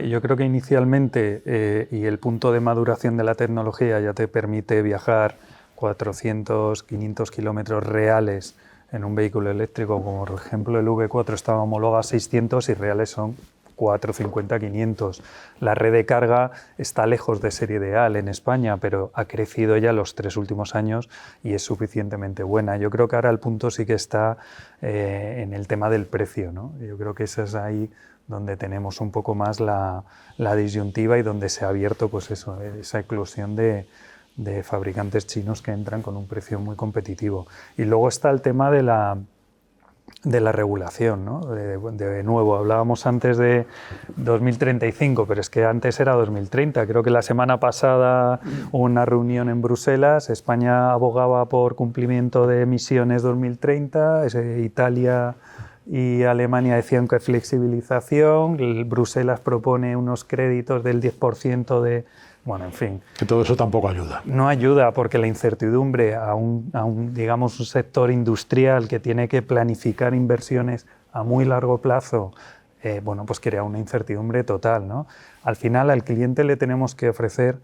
Yo creo que inicialmente, y el punto de maduración de la tecnología ya te permite viajar 400, 500 kilómetros reales en un vehículo eléctrico, como por ejemplo el V4 estaba homologado a 600 y reales son 450, 500. La red de carga está lejos de ser ideal en España, pero ha crecido ya los 3 últimos años y es suficientemente buena. Yo creo que ahora el punto sí que está en el tema del precio, ¿no? Yo creo que esa es ahí donde tenemos un poco más la disyuntiva y donde se ha abierto pues eso, esa eclosión de fabricantes chinos que entran con un precio muy competitivo. Y luego está el tema de la regulación, ¿no? De nuevo, hablábamos antes de 2035, pero es que antes era 2030. Creo que la semana pasada hubo una reunión en Bruselas, España abogaba por cumplimiento de emisiones 2030, Italia y Alemania decían que flexibilización, Bruselas propone unos créditos del 10% de... Bueno, en fin. Que todo eso tampoco ayuda. No ayuda porque la incertidumbre a un digamos, un sector industrial que tiene que planificar inversiones a muy largo plazo, bueno, pues crea una incertidumbre total, ¿no? Al final al cliente le tenemos que ofrecer,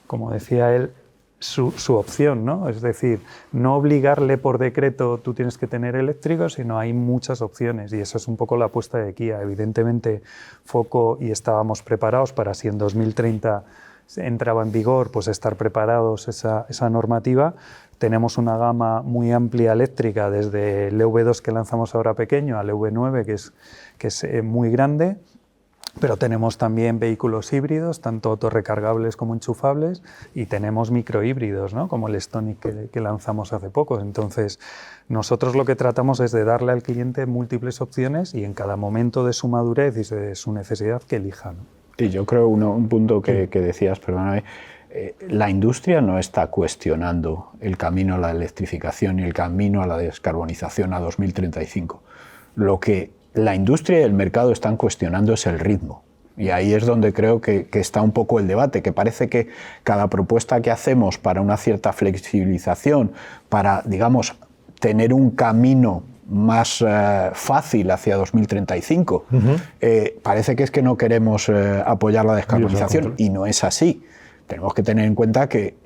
como decía él, su opción, ¿no? Es decir, no obligarle por decreto tú tienes que tener eléctrico, sino hay muchas opciones y eso es un poco la apuesta de Kia. Evidentemente, foco y estábamos preparados para si en 2030 entraba en vigor, pues estar preparados esa normativa. Tenemos una gama muy amplia eléctrica, desde el EV2 que lanzamos ahora pequeño al EV9 que es muy grande, pero tenemos también vehículos híbridos, tanto autorrecargables como enchufables, y tenemos microhíbridos, ¿no? Como el Stonic que lanzamos hace poco. Entonces, nosotros lo que tratamos es de darle al cliente múltiples opciones y en cada momento de su madurez y de su necesidad que elija, ¿no? Y yo creo un punto que decías, perdóname, la industria no está cuestionando el camino a la electrificación y el camino a la descarbonización a 2035. Lo que la industria y el mercado están cuestionando es el ritmo. Y ahí es donde creo que está un poco el debate, que parece que cada propuesta que hacemos para una cierta flexibilización, para, digamos, tener un camino más fácil hacia 2035. Parece que es que no queremos apoyar la descarbonización y no es así. Tenemos que tener en cuenta que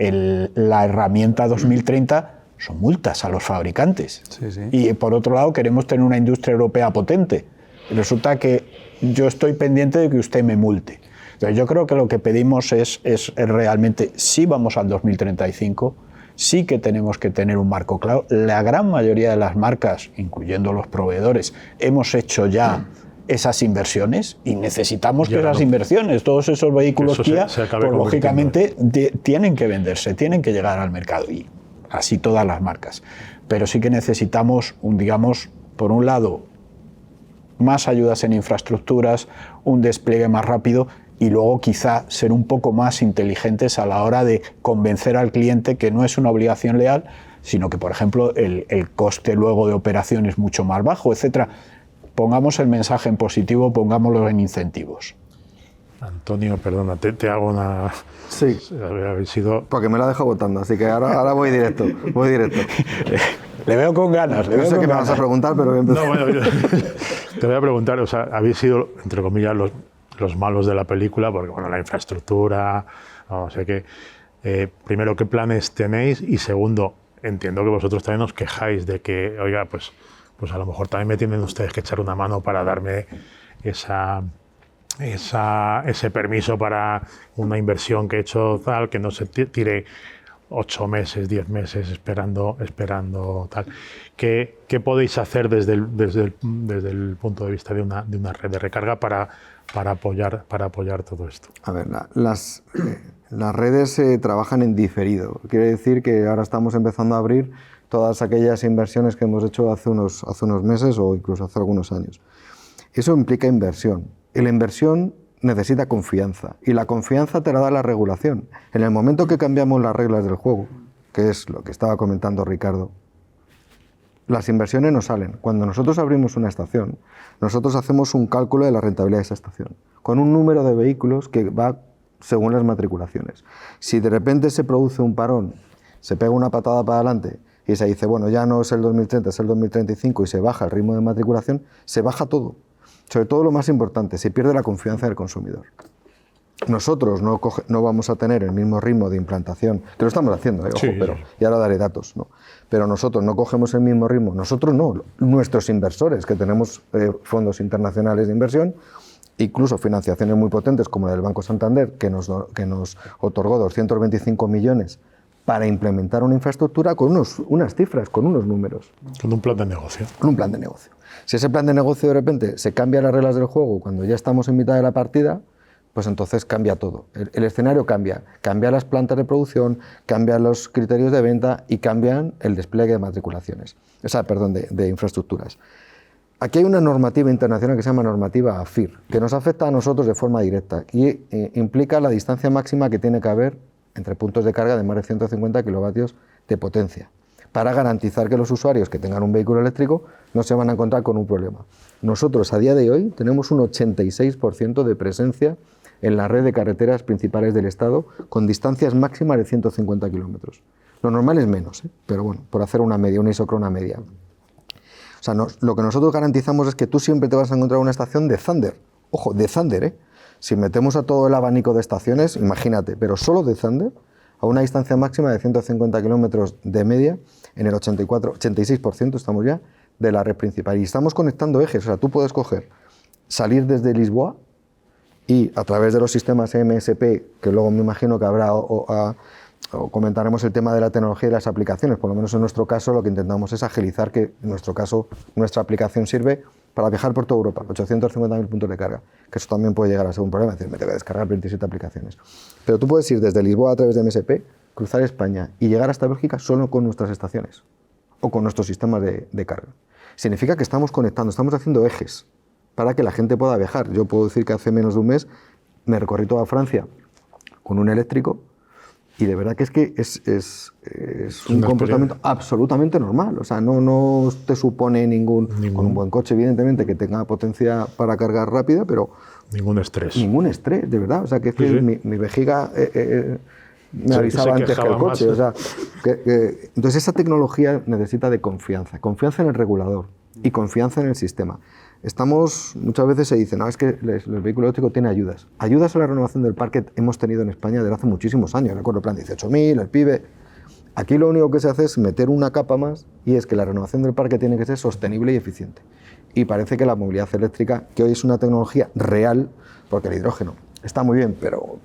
la herramienta 2030 son multas a los fabricantes. Sí, sí. Y por otro lado queremos tener una industria europea potente. Resulta que yo estoy pendiente de que usted me multe. Entonces yo creo que lo que pedimos es realmente, si vamos al 2035, sí que tenemos que tener un marco claro. La gran mayoría de las marcas, incluyendo los proveedores, hemos hecho ya esas inversiones y necesitamos que esas inversiones, todos esos vehículos Kia, pues, lógicamente tienen que venderse, tienen que llegar al mercado y así todas las marcas. Pero sí que necesitamos, digamos, por un lado, más ayudas en infraestructuras, un despliegue más rápido y luego quizá ser un poco más inteligentes a la hora de convencer al cliente que no es una obligación legal, sino que, por ejemplo, el coste luego de operación es mucho más bajo, etcétera. Pongamos el mensaje en positivo, pongámoslo en incentivos. Antonio, perdona, te hago una... Sí. Habéis sido... Porque me la dejo votando, así que ahora voy directo. Le veo con ganas. No sé qué me vas a preguntar, pero voy a empezar. No, bueno, te voy a preguntar, o sea, habéis sido, entre comillas, los malos de la película, porque, bueno, la infraestructura, no sé qué. Primero, ¿qué planes tenéis? Y segundo, entiendo que vosotros también os quejáis de que, oiga, pues a lo mejor también me tienen ustedes que echar una mano para darme ese permiso para una inversión que he hecho tal, que no se tire 8 meses, 10 meses esperando tal. ¿Qué podéis hacer desde el punto de vista de una red de recarga para apoyar todo esto? A ver, las redes trabajan en diferido. Quiere decir que ahora estamos empezando a abrir todas aquellas inversiones que hemos hecho hace unos meses o incluso hace algunos años. Eso implica inversión. Y la inversión necesita confianza. Y la confianza te la da la regulación. En el momento que cambiamos las reglas del juego, que es lo que estaba comentando Ricardo, las inversiones no salen. Cuando nosotros abrimos una estación, nosotros hacemos un cálculo de la rentabilidad de esa estación, con un número de vehículos que va según las matriculaciones. Si de repente se produce un parón, se pega una patada para adelante y se dice, bueno, ya no es el 2030, es el 2035 y se baja el ritmo de matriculación, se baja todo. Sobre todo lo más importante, se pierde la confianza del consumidor. Nosotros no vamos a tener el mismo ritmo de implantación, que lo estamos haciendo, ojo, sí, pero y ahora daré datos, ¿no? Pero nosotros no cogemos el mismo ritmo, nosotros no, nuestros inversores, que tenemos fondos internacionales de inversión, incluso financiaciones muy potentes como la del Banco Santander, que nos otorgó 225 millones para implementar una infraestructura con unas cifras, con unos números. Con un plan de negocio. Con un plan de negocio. Si ese plan de negocio de repente se cambian las reglas del juego cuando ya estamos en mitad de la partida, pues entonces cambia todo. El escenario cambia. Cambian las plantas de producción, cambian los criterios de venta y cambian el despliegue de matriculaciones. De infraestructuras. Aquí hay una normativa internacional que se llama normativa AFIR, que nos afecta a nosotros de forma directa y implica la distancia máxima que tiene que haber entre puntos de carga de más de 150 kilovatios de potencia, para garantizar que los usuarios que tengan un vehículo eléctrico no se van a encontrar con un problema. Nosotros a día de hoy tenemos un 86% de presencia en la red de carreteras principales del Estado con distancias máximas de 150 kilómetros. Lo normal es menos, pero bueno, por hacer una media, una isócrona media. O sea, lo que nosotros garantizamos es que tú siempre te vas a encontrar una estación de Thunder. Ojo, de Thunder, Si metemos a todo el abanico de estaciones, imagínate, pero solo de Thunder, a una distancia máxima de 150 kilómetros de media, en el 86% estamos ya, de la red principal. Y estamos conectando ejes, o sea, tú puedes salir desde Lisboa y a través de los sistemas MSP, que luego me imagino que habrá o comentaremos el tema de la tecnología y las aplicaciones. Por lo menos en nuestro caso lo que intentamos es agilizar que en nuestro caso nuestra aplicación sirve para viajar por toda Europa, 850.000 puntos de carga, que eso también puede llegar a ser un problema, es decir, me tengo que descargar 27 aplicaciones. Pero tú puedes ir desde Lisboa a través de MSP, cruzar España y llegar hasta Bélgica solo con nuestras estaciones o con nuestros sistemas de carga. Significa que estamos conectando, estamos haciendo ejes para que la gente pueda viajar. Yo puedo decir que hace menos de un mes me recorrí toda Francia con un eléctrico y de verdad que es un comportamiento absolutamente normal. O sea, no te supone con un buen coche, evidentemente, que tenga potencia para cargar rápida, pero... Ningún estrés. Ningún estrés, de verdad. O sea, que mi vejiga me avisaba antes que el coche. O sea, entonces esa tecnología necesita de confianza. Confianza en el regulador y confianza en el sistema. Muchas veces se dice, no, es que el vehículo eléctrico tiene ayudas. Ayudas a la renovación del parque hemos tenido en España desde hace muchísimos años. Recuerdo el plan 18.000, el PIBE. Aquí lo único que se hace es meter una capa más y es que la renovación del parque tiene que ser sostenible y eficiente. Y parece que la movilidad eléctrica, que hoy es una tecnología real, porque el hidrógeno está muy bien, pero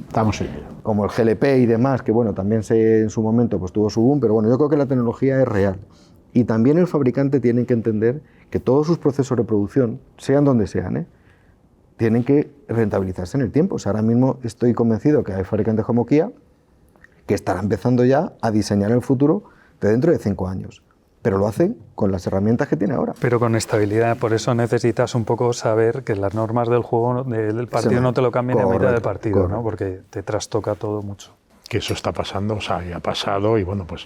estamos en ello. Como el GLP y demás, que bueno, también en su momento pues, tuvo su boom, pero bueno, yo creo que la tecnología es real. Y también el fabricante tiene que entender que todos sus procesos de producción, sean donde sean, tienen que rentabilizarse en el tiempo. O sea, ahora mismo estoy convencido que hay fabricantes como Kia que estarán empezando ya a diseñar el futuro de dentro de 5 años. Pero lo hacen con las herramientas que tiene ahora. Pero con estabilidad, por eso necesitas un poco saber que las normas del juego del partido no te lo cambien a mitad del partido, ¿no? Porque te trastoca todo mucho. Que eso está pasando, o sea, ya ha pasado y bueno, pues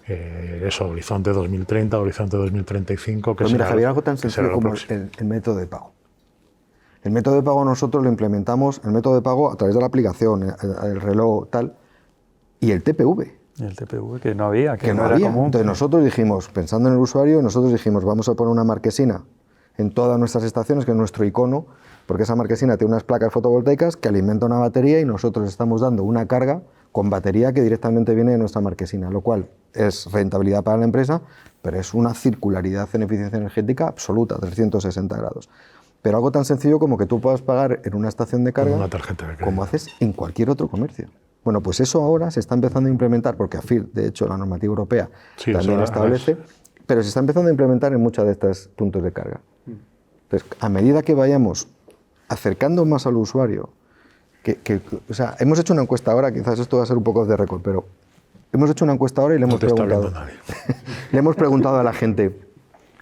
eso, Horizonte 2030, Horizonte 2035... Pero mira, Javier, algo tan sencillo como el método de pago. El método de pago nosotros lo implementamos, el método de pago a través de la aplicación, el reloj, tal, y el TPV. El TPV, que no había, que no era común. Entonces nosotros dijimos, pensando en el usuario, vamos a poner una marquesina en todas nuestras estaciones, que es nuestro icono, porque esa marquesina tiene unas placas fotovoltaicas que alimenta una batería y nosotros estamos dando una carga con batería que directamente viene de nuestra marquesina, lo cual es rentabilidad para la empresa, pero es una circularidad en eficiencia energética absoluta, 360 grados. Pero algo tan sencillo como que tú puedas pagar en una estación de carga una tarjeta de crédito, como haces en cualquier otro comercio. Bueno, pues eso ahora se está empezando a implementar, porque AFIR, de hecho, la normativa europea también establece, pero se está empezando a implementar en muchos de estos puntos de carga. Entonces, a medida que vayamos acercando más al usuario, o sea, hemos hecho una encuesta ahora, quizás esto va a ser un poco de récord, pero hemos hecho una encuesta ahora y le hemos preguntado a la gente,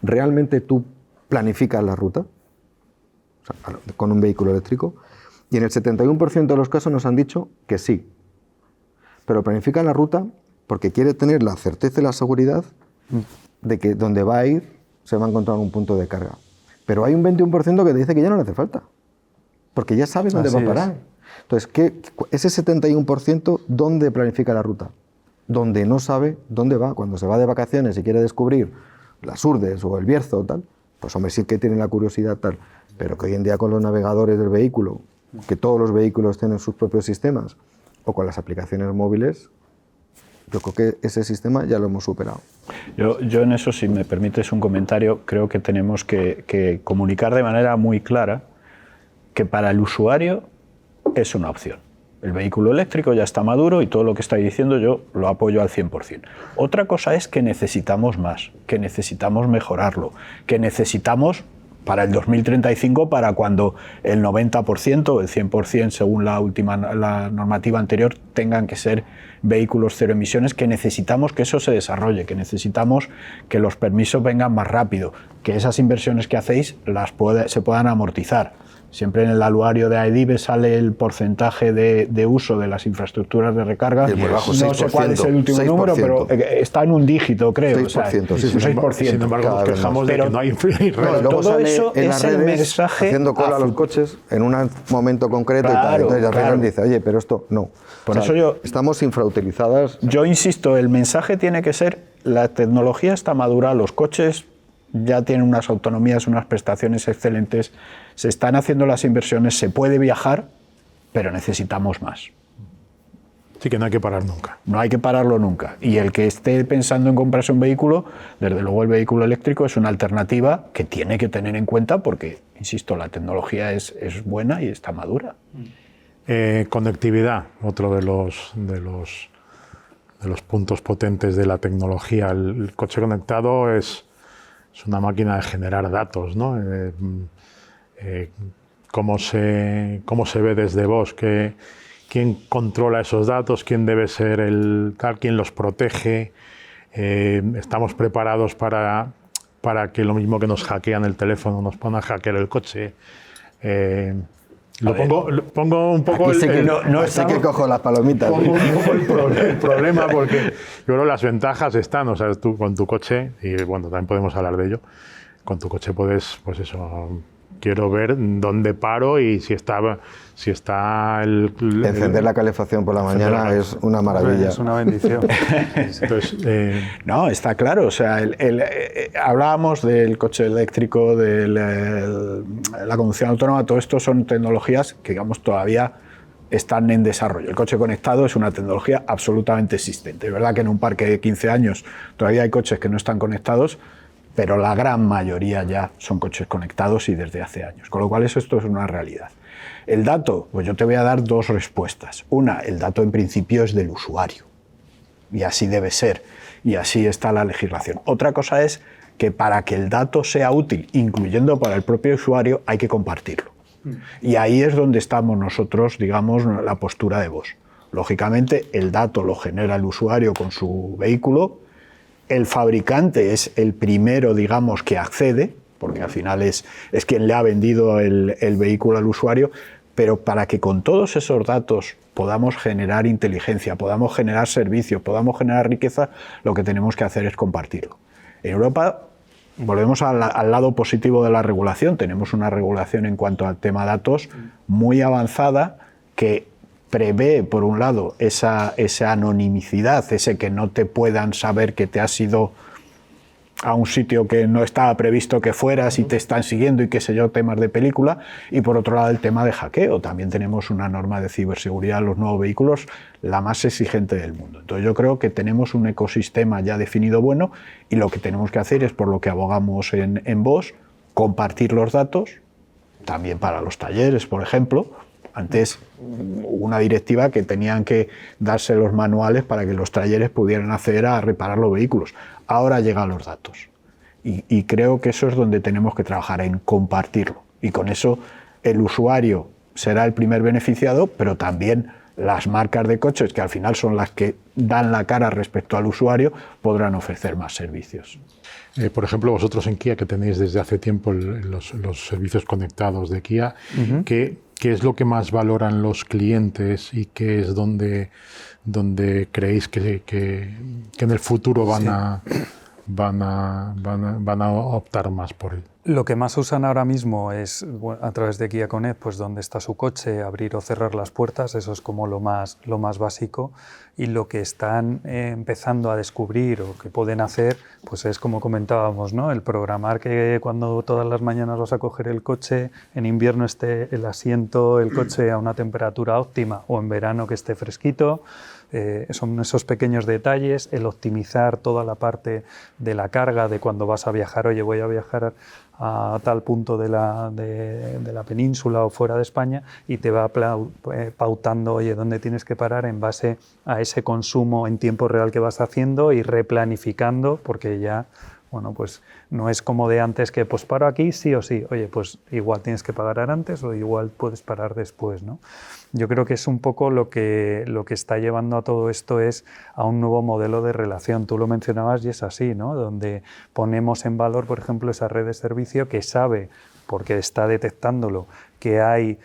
¿realmente tú planificas la ruta? O sea, con un vehículo eléctrico. Y en el 71% de los casos nos han dicho que sí. Pero planifican la ruta porque quiere tener la certeza y la seguridad de que donde va a ir se va a encontrar un punto de carga. Pero hay un 21% que te dice que ya no le hace falta, porque ya sabes dónde va a parar. Entonces, ese 71%, ¿dónde planifica la ruta? Donde no sabe dónde va. Cuando se va de vacaciones y quiere descubrir las Urdes o el Bierzo o tal, pues hombre, sí que tiene la curiosidad tal. Pero que hoy en día con los navegadores del vehículo, que todos los vehículos tienen sus propios sistemas, o con las aplicaciones móviles, yo creo que ese sistema ya lo hemos superado. Yo en eso, si me permites un comentario, creo que tenemos que comunicar de manera muy clara que para el usuario es una opción. El vehículo eléctrico ya está maduro y todo lo que estáis diciendo yo lo apoyo al 100%. Otra cosa es que necesitamos más, que necesitamos mejorarlo, que necesitamos para el 2035, para cuando el 90% o el 100%, según la normativa anterior, tengan que ser vehículos cero emisiones, que necesitamos que eso se desarrolle, que necesitamos que los permisos vengan más rápido, que esas inversiones que hacéis se puedan amortizar. Siempre en el anuario de AEDIBE sale el porcentaje de uso de las infraestructuras de recarga. Y muy bajo, no sé cuál es el último 6%. número, pero está en un dígito, creo. 6%, o sea, sí, un 6%. Sin embargo, nos quejamos de que no hay Luego todo sale eso en las es el redes mensaje haciendo cola a los coches en un momento concreto y tal. Entonces al final dice, oye, pero esto no. Por eso estamos infrautilizadas. Yo insisto, el mensaje tiene que ser: la tecnología está madura, los coches ya tienen unas autonomías, unas prestaciones excelentes, se están haciendo las inversiones, se puede viajar, pero necesitamos más. Sí, que no hay que parar nunca. No hay que pararlo nunca. Y el que esté pensando en comprarse un vehículo, desde luego el vehículo eléctrico es una alternativa que tiene que tener en cuenta porque, insisto, la tecnología es buena y está madura. Conectividad, otro de los puntos potentes de la tecnología. El coche conectado es una máquina de generar datos, ¿no? ¿Cómo se ve desde vos? ¿Quién controla esos datos? ¿Quién debe ser quién los protege? ¿Estamos preparados para que lo mismo que nos hackean el teléfono nos pongan a hackear el coche? Pongo un poco Aquí sé que cojo las palomitas. Pongo un poco el problema, porque yo creo que las ventajas están, o sea, tú con tu coche, y bueno, también podemos hablar de ello, con tu coche puedes, pues eso, quiero ver dónde paro y si está Encender la calefacción por la mañana es una maravilla. Es una bendición. Entonces, no, está claro. O sea, hablábamos del coche eléctrico, de la conducción autónoma. Todo esto son tecnologías que, digamos, todavía están en desarrollo. El coche conectado es una tecnología absolutamente existente. Es verdad que en un parque de 15 años todavía hay coches que no están conectados, pero la gran mayoría ya son coches conectados y desde hace años. Con lo cual esto es una realidad. El dato, pues yo te voy a dar dos respuestas. Una, el dato en principio es del usuario y así debe ser y así está la legislación. Otra cosa es que para que el dato sea útil, incluyendo para el propio usuario, hay que compartirlo. Y ahí es donde estamos nosotros, digamos, la postura de vos. Lógicamente, el dato lo genera el usuario con su vehículo. El fabricante es el primero, digamos, que accede, porque al final es quien le ha vendido el vehículo al usuario, pero para que con todos esos datos podamos generar inteligencia, podamos generar servicios, podamos generar riqueza, lo que tenemos que hacer es compartirlo. En Europa, volvemos al lado positivo de la regulación, tenemos una regulación en cuanto al tema datos muy avanzada que prevé, por un lado, esa anonimicidad, ese que no te puedan saber que te has ido a un sitio que no estaba previsto que fueras y te están siguiendo y qué sé yo, temas de película, y por otro lado el tema de hackeo. También tenemos una norma de ciberseguridad en los nuevos vehículos, la más exigente del mundo. Entonces yo creo que tenemos un ecosistema ya definido bueno y lo que tenemos que hacer es, por lo que abogamos en Bosch, compartir los datos, también para los talleres, por ejemplo. Antes hubo una directiva que tenían que darse los manuales para que los talleres pudieran acceder a reparar los vehículos. Ahora llegan los datos y creo que eso es donde tenemos que trabajar, en compartirlo. Y con eso el usuario será el primer beneficiado, pero también las marcas de coches, que al final son las que dan la cara respecto al usuario, podrán ofrecer más servicios. Por ejemplo, vosotros en Kia, que tenéis desde hace tiempo los servicios conectados de Kia, ¿qué es lo que más valoran los clientes y qué es donde creéis que en el futuro van a optar más por él? Lo que más usan ahora mismo es, bueno, a través de Kia Connect, pues donde está su coche, abrir o cerrar las puertas, eso es como lo más básico. Y lo que están empezando a descubrir o que pueden hacer, pues es como comentábamos, ¿no? El programar que cuando todas las mañanas vas a coger el coche, en invierno esté el asiento, el coche a una temperatura óptima, o en verano que esté fresquito. son esos pequeños detalles, el optimizar toda la parte de la carga, de cuando vas a viajar, oye, voy a viajar a tal punto de la península o fuera de España, y te va pautando, oye, dónde tienes que parar en base a ese consumo en tiempo real que vas haciendo y replanificando, porque ya, bueno, pues no es como de antes que pues paro aquí sí o sí, oye, pues igual tienes que parar antes o igual puedes parar después, ¿no? Yo creo que es un poco lo que está llevando a todo esto es a un nuevo modelo de relación. Tú lo mencionabas y es así, ¿no? Donde ponemos en valor, por ejemplo, esa red de servicio que sabe, porque está detectándolo, que hay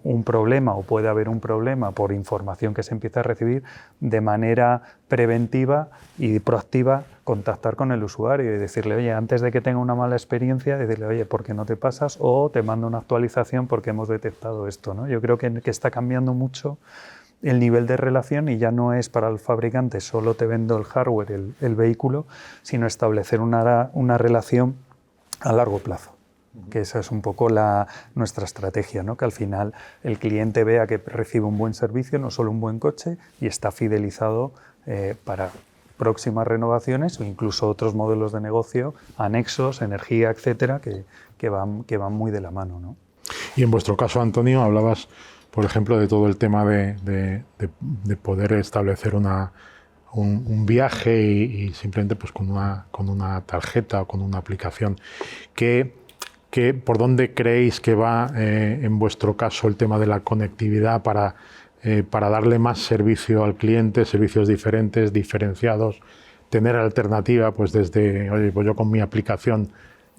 un problema o puede haber un problema por información que se empieza a recibir, de manera preventiva y proactiva contactar con el usuario y decirle, oye, antes de que tenga una mala experiencia, decirle, oye, ¿por qué no te pasas? O te mando una actualización porque hemos detectado esto, ¿no? Yo creo que está cambiando mucho el nivel de relación y ya no es para el fabricante solo te vendo el hardware, el vehículo, sino establecer una relación a largo plazo. Que esa es un poco nuestra estrategia, ¿no? Que al final el cliente vea que recibe un buen servicio, no solo un buen coche, y está fidelizado para próximas renovaciones o incluso otros modelos de negocio, anexos, energía, etcétera, que van muy de la mano, ¿no? Y en vuestro caso, Antonio, hablabas, por ejemplo, de todo el tema de poder establecer un viaje y simplemente pues con una tarjeta o con una aplicación. ¿Por dónde creéis que va, en vuestro caso, el tema de la conectividad para darle más servicio al cliente, servicios diferentes, diferenciados, tener alternativa, pues desde, oye, pues yo con mi aplicación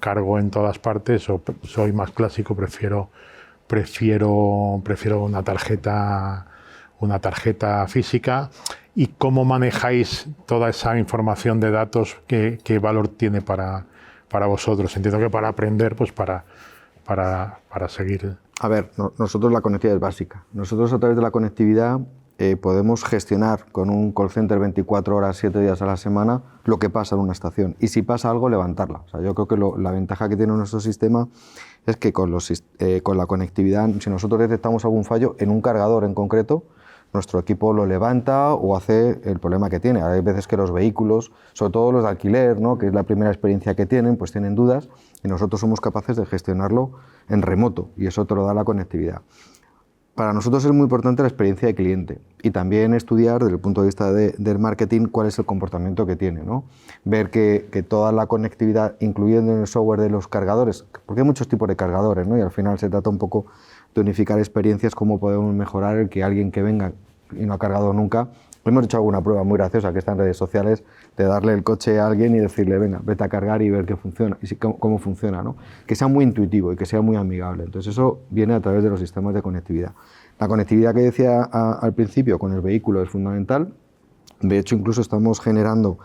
cargo en todas partes, o soy más clásico, prefiero una tarjeta física? ¿Y cómo manejáis toda esa información de datos? ¿Qué valor tiene para vosotros? Entiendo que para aprender, pues para seguir. A ver, nosotros la conectividad es básica. Nosotros a través de la conectividad podemos gestionar con un call center 24 horas, 7 días a la semana, lo que pasa en una estación. Y si pasa algo, levantarla. O sea, yo creo que la ventaja que tiene nuestro sistema es que con la conectividad, si nosotros detectamos algún fallo en un cargador en concreto, nuestro equipo lo levanta o hace el problema que tiene. Hay veces que los vehículos, sobre todo los de alquiler, ¿no?, que es la primera experiencia que tienen, pues tienen dudas y nosotros somos capaces de gestionarlo en remoto y eso te lo da la conectividad. Para nosotros es muy importante la experiencia de cliente y también estudiar desde el punto de vista del marketing cuál es el comportamiento que tiene, ¿no? Ver que toda la conectividad, incluyendo en el software de los cargadores, porque hay muchos tipos de cargadores, ¿no?, y al final se trata un poco de unificar experiencias, cómo podemos mejorar el que alguien que venga y no ha cargado nunca. Hemos hecho alguna prueba muy graciosa que está en redes sociales de darle el coche a alguien y decirle, venga, vete a cargar y ver qué funciona, y cómo funciona, ¿no? Que sea muy intuitivo y que sea muy amigable. Entonces eso viene a través de los sistemas de conectividad. La conectividad que decía al principio con el vehículo es fundamental. De hecho, incluso estamos generando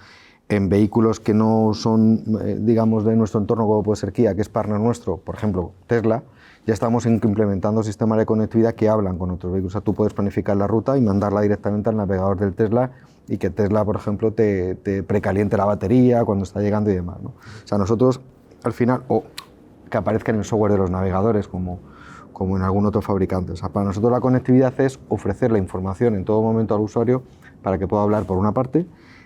en vehículos que no son, digamos, de nuestro entorno, como puede ser Kia, que es partner nuestro, por ejemplo, Tesla. Ya estamos implementando sistemas de conectividad que hablan con otros vehículos. O sea, tú puedes planificar la ruta y mandarla directamente al navegador del Tesla y que Tesla, por ejemplo, te precaliente la batería cuando está llegando y demás, ¿no? O sea, nosotros, al final, o que aparezca en el software de los navegadores, como en algún otro fabricante. O sea, para nosotros la conectividad es ofrecer la información en todo momento al usuario para que pueda hablar por una parte,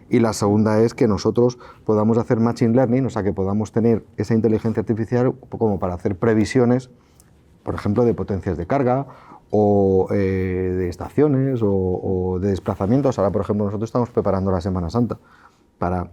y la segunda es que nosotros podamos hacer machine learning, o sea, que podamos tener esa inteligencia artificial como para hacer previsiones, por ejemplo, de potencias de carga o de estaciones o de desplazamientos. Ahora, por ejemplo, nosotros estamos preparando la Semana Santa para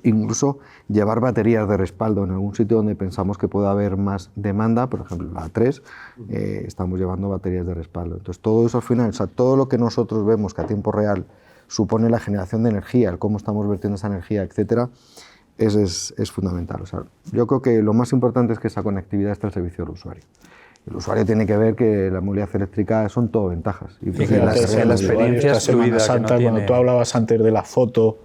incluso llevar baterías de respaldo en algún sitio donde pensamos que pueda haber más demanda, por ejemplo, la A3, estamos llevando baterías de respaldo. Entonces, todo eso al final, o sea, todo lo que nosotros vemos que a tiempo real supone la generación de energía, el cómo estamos vertiendo esa energía, etcétera, es fundamental. O sea, yo creo que lo más importante es que esa conectividad esté al servicio del usuario. El usuario tiene que ver que la movilidad eléctrica son todo ventajas. Y fíjate, la experiencia esta Semana Santa, cuando tú hablabas antes de la foto,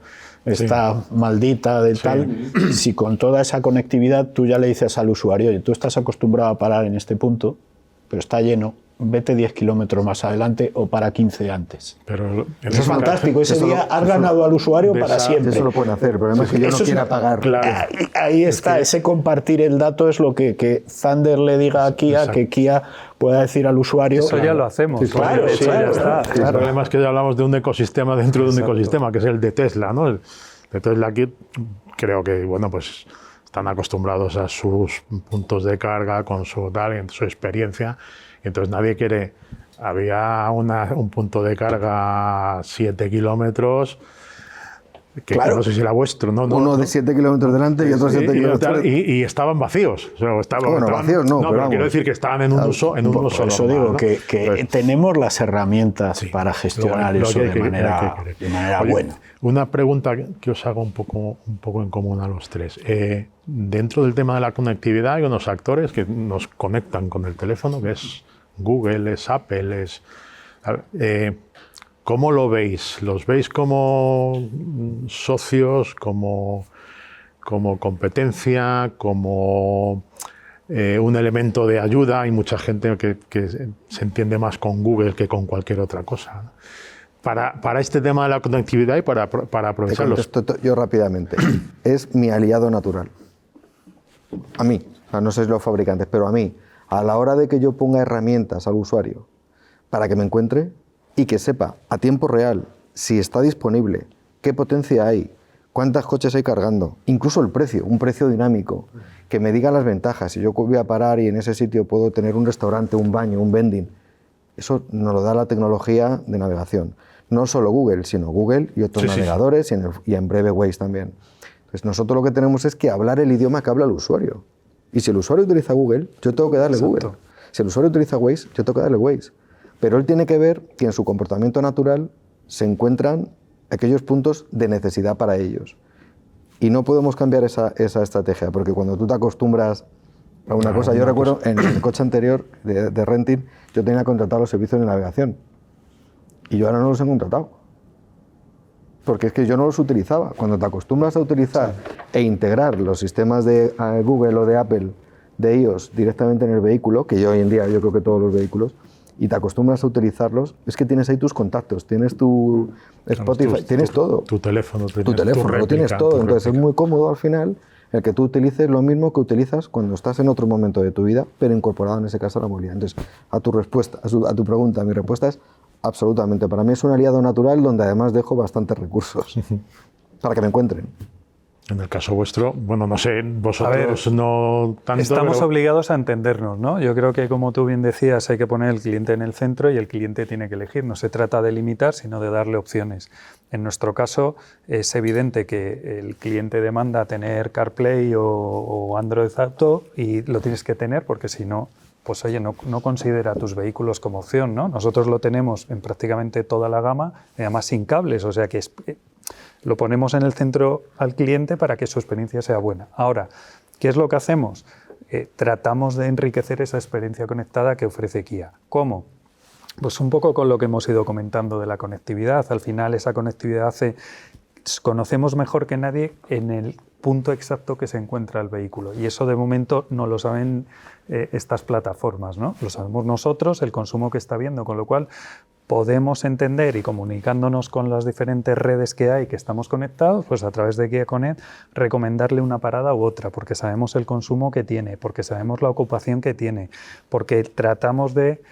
está maldita, de tal, si con toda esa conectividad tú ya le dices al usuario, oye, tú estás acostumbrado a parar en este punto, pero está lleno, vete 10 kilómetros más adelante o para 15 antes. Pero Eso es fantástico. Ese día has ganado al usuario para siempre. Eso lo pueden hacer. El problema es que yo no quiera pagar. Claro. Ahí está. Ese compartir el dato es lo que Thunder le diga a Kia, Exacto. que Kia pueda decir al usuario. Eso ya lo hacemos. Sí, claro, de hecho, sí, ya está. El problema es que ya hablamos de un ecosistema dentro de un Exacto. ecosistema, que es el de Tesla, ¿no? El de Tesla aquí creo que, bueno, pues están acostumbrados a sus puntos de carga, con su tal, su experiencia, y entonces nadie quiere... Había un punto de carga a 7 kilómetros, que Claro. no sé si era vuestro, ¿no? Uno de 7 kilómetros delante y otro 7 kilómetros. Y estaban vacíos. O sea, estaban, Vacíos no, pero pero vamos. quiero decir que estaban en un uso, en un Por uso eso normal, digo ¿no? que Pues, tenemos las herramientas sí, para gestionar lo eso que hay de que- manera, hay que- de manera Oye, buena. Una pregunta que os hago un poco en común a los tres. Dentro del tema de la conectividad hay unos actores que nos conectan con el teléfono, que es Google, es Apple, es... ¿Cómo lo veis? ¿Los veis como socios, como competencia, como un elemento de ayuda? Hay mucha gente que se entiende más con Google que con cualquier otra cosa, ¿no? Para este tema de la conectividad y para Te aprovechar los... contesto yo rápidamente. Es mi aliado natural. A mí, o sea, no sé los fabricantes, pero a mí, a la hora de que yo ponga herramientas al usuario para que me encuentre y que sepa a tiempo real si está disponible, qué potencia hay, cuántos coches hay cargando, incluso el precio, un precio dinámico, que me diga las ventajas, si yo voy a parar y en ese sitio puedo tener un restaurante, un baño, un vending. Eso nos lo da la tecnología de navegación. No solo Google, sino Google y otros Sí, sí. navegadores y en breve Waze también. Entonces nosotros lo que tenemos es que hablar el idioma que habla el usuario. Y si el usuario utiliza Google, yo tengo que darle Exacto. Google. Si el usuario utiliza Waze, yo tengo que darle Waze. Pero él tiene que ver que en su comportamiento natural se encuentran aquellos puntos de necesidad para ellos. Y no podemos cambiar esa estrategia, porque cuando tú te acostumbras a una cosa, yo recuerdo en el coche anterior de renting, yo tenía contratado los servicios de navegación. Y yo ahora no los he contratado. Porque es que yo no los utilizaba. Cuando te acostumbras a utilizar e integrar los sistemas de Google o de Apple, de iOS, directamente en el vehículo, que yo hoy en día yo creo que todos los vehículos, y te acostumbras a utilizarlos, es que tienes ahí tus contactos, tienes tu Spotify, tienes todo. Tu teléfono, Tu teléfono, lo tienes todo. Entonces es muy cómodo al final el que tú utilices lo mismo que utilizas cuando estás en otro momento de tu vida, pero incorporado en ese caso a la movilidad. Entonces, a tu respuesta, a tu pregunta, mi respuesta es absolutamente. Para mí es un aliado natural donde además dejo bastantes recursos para que me encuentren. En el caso vuestro, bueno, no sé, vosotros no tanto. Estamos pero- obligados a entendernos, ¿no? Yo creo que, como tú bien decías, hay que poner el cliente en el centro y el cliente tiene que elegir. No se trata de limitar, sino de darle opciones. En nuestro caso, es evidente que el cliente demanda tener CarPlay o Android Auto y lo tienes que tener porque si no, pues oye, no considera tus vehículos como opción, ¿no? Nosotros lo tenemos en prácticamente toda la gama, además sin cables, o sea que lo ponemos en el centro al cliente para que su experiencia sea buena. Ahora, ¿qué es lo que hacemos? Tratamos de enriquecer esa experiencia conectada que ofrece Kia. ¿Cómo? Pues un poco con lo que hemos ido comentando de la conectividad. Al final esa conectividad conocemos mejor que nadie en el punto exacto que se encuentra el vehículo. Y eso de momento no lo saben estas plataformas, ¿no? Lo sabemos nosotros, el consumo que está habiendo, con lo cual podemos entender y comunicándonos con las diferentes redes que hay, que estamos conectados, pues a través de Kia Connect, recomendarle una parada u otra, porque sabemos el consumo que tiene, porque sabemos la ocupación que tiene, porque tratamos de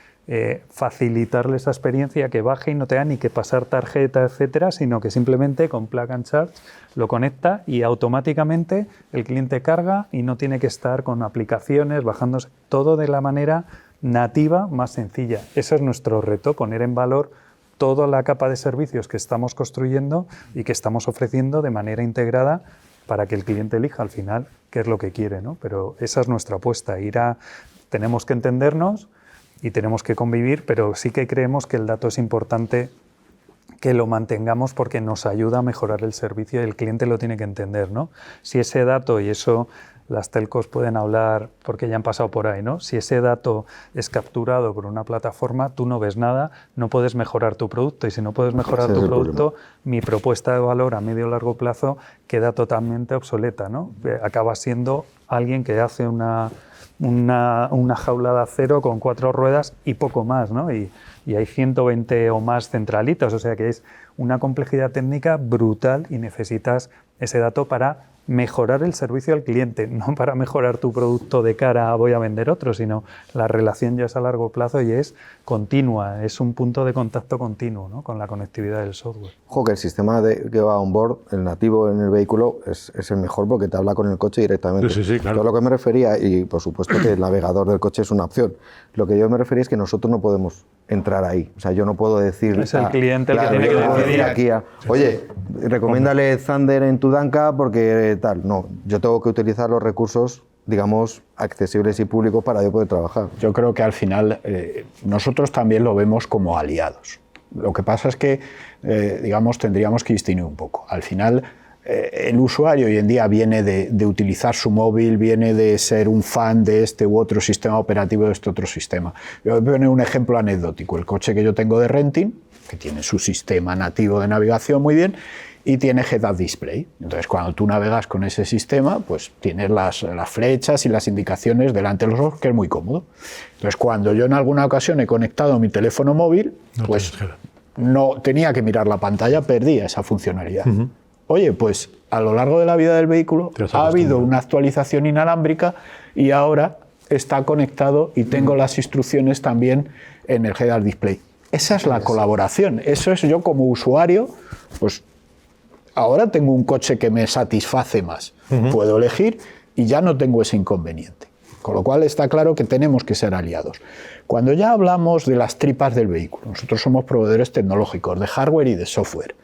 facilitarle esa experiencia, que baje y no tenga ni que pasar tarjeta, etcétera, sino que simplemente con Plug and Charge lo conecta y automáticamente el cliente carga y no tiene que estar con aplicaciones, bajándose, todo de la manera nativa, más sencilla. Ese es nuestro reto, poner en valor toda la capa de servicios que estamos construyendo y que estamos ofreciendo de manera integrada para que el cliente elija al final qué es lo que quiere, ¿no? Pero esa es nuestra apuesta, tenemos que entendernos y tenemos que convivir, pero sí que creemos que el dato es importante que lo mantengamos porque nos ayuda a mejorar el servicio y el cliente lo tiene que entender, ¿no? Si ese dato y eso las telcos pueden hablar porque ya han pasado por ahí, ¿no? Si ese dato es capturado por una plataforma, tú no ves nada, no puedes mejorar tu producto, y si no puedes mejorar tu producto, mi propuesta de valor a medio o largo plazo queda totalmente obsoleta, ¿no? Acaba siendo alguien que hace una jaula de acero con 4 ruedas y poco más, ¿no? Y hay 120 o más centralitas, o sea que es una complejidad técnica brutal y necesitas ese dato para mejorar el servicio al cliente, no para mejorar tu producto de cara a voy a vender otro, sino la relación ya es a largo plazo y es continua, es un punto de contacto continuo, ¿no? Con la conectividad del software. Ojo, que el sistema que va on board, el nativo en el vehículo, es el mejor porque te habla con el coche directamente. Sí, claro. Yo lo que me refería, y por supuesto que el navegador del coche es una opción, lo que yo me refería es que nosotros no podemos entrar ahí. O sea, yo no puedo decir... Es el cliente el que tiene que decidir. Aquí oye, recomiéndale Thunder en tu Danca porque tal. No, yo tengo que utilizar los recursos, digamos, accesibles y públicos para yo poder trabajar. Yo creo que al final nosotros también lo vemos como aliados. Lo que pasa es que, digamos, tendríamos que distinguir un poco. Al final, el usuario hoy en día viene de utilizar su móvil, viene de ser un fan de este u otro sistema operativo, de este otro sistema. Yo voy a poner un ejemplo anecdótico. El coche que yo tengo de renting, que tiene su sistema nativo de navegación muy bien, y tiene Head-Up Display. Entonces, cuando tú navegas con ese sistema, pues tienes las flechas y las indicaciones delante de los ojos, que es muy cómodo. Entonces, cuando yo en alguna ocasión he conectado mi teléfono móvil, pues no tenía que mirar la pantalla, perdía esa funcionalidad. Oye, pues a lo largo de la vida del vehículo ha habido una actualización inalámbrica y ahora está conectado y tengo las instrucciones también en el Head-Up Display. Esa es la colaboración. Eso es yo como usuario, pues ahora tengo un coche que me satisface más. Puedo elegir y ya no tengo ese inconveniente. Con lo cual está claro que tenemos que ser aliados. Cuando ya hablamos de las tripas del vehículo, nosotros somos proveedores tecnológicos de hardware y de software.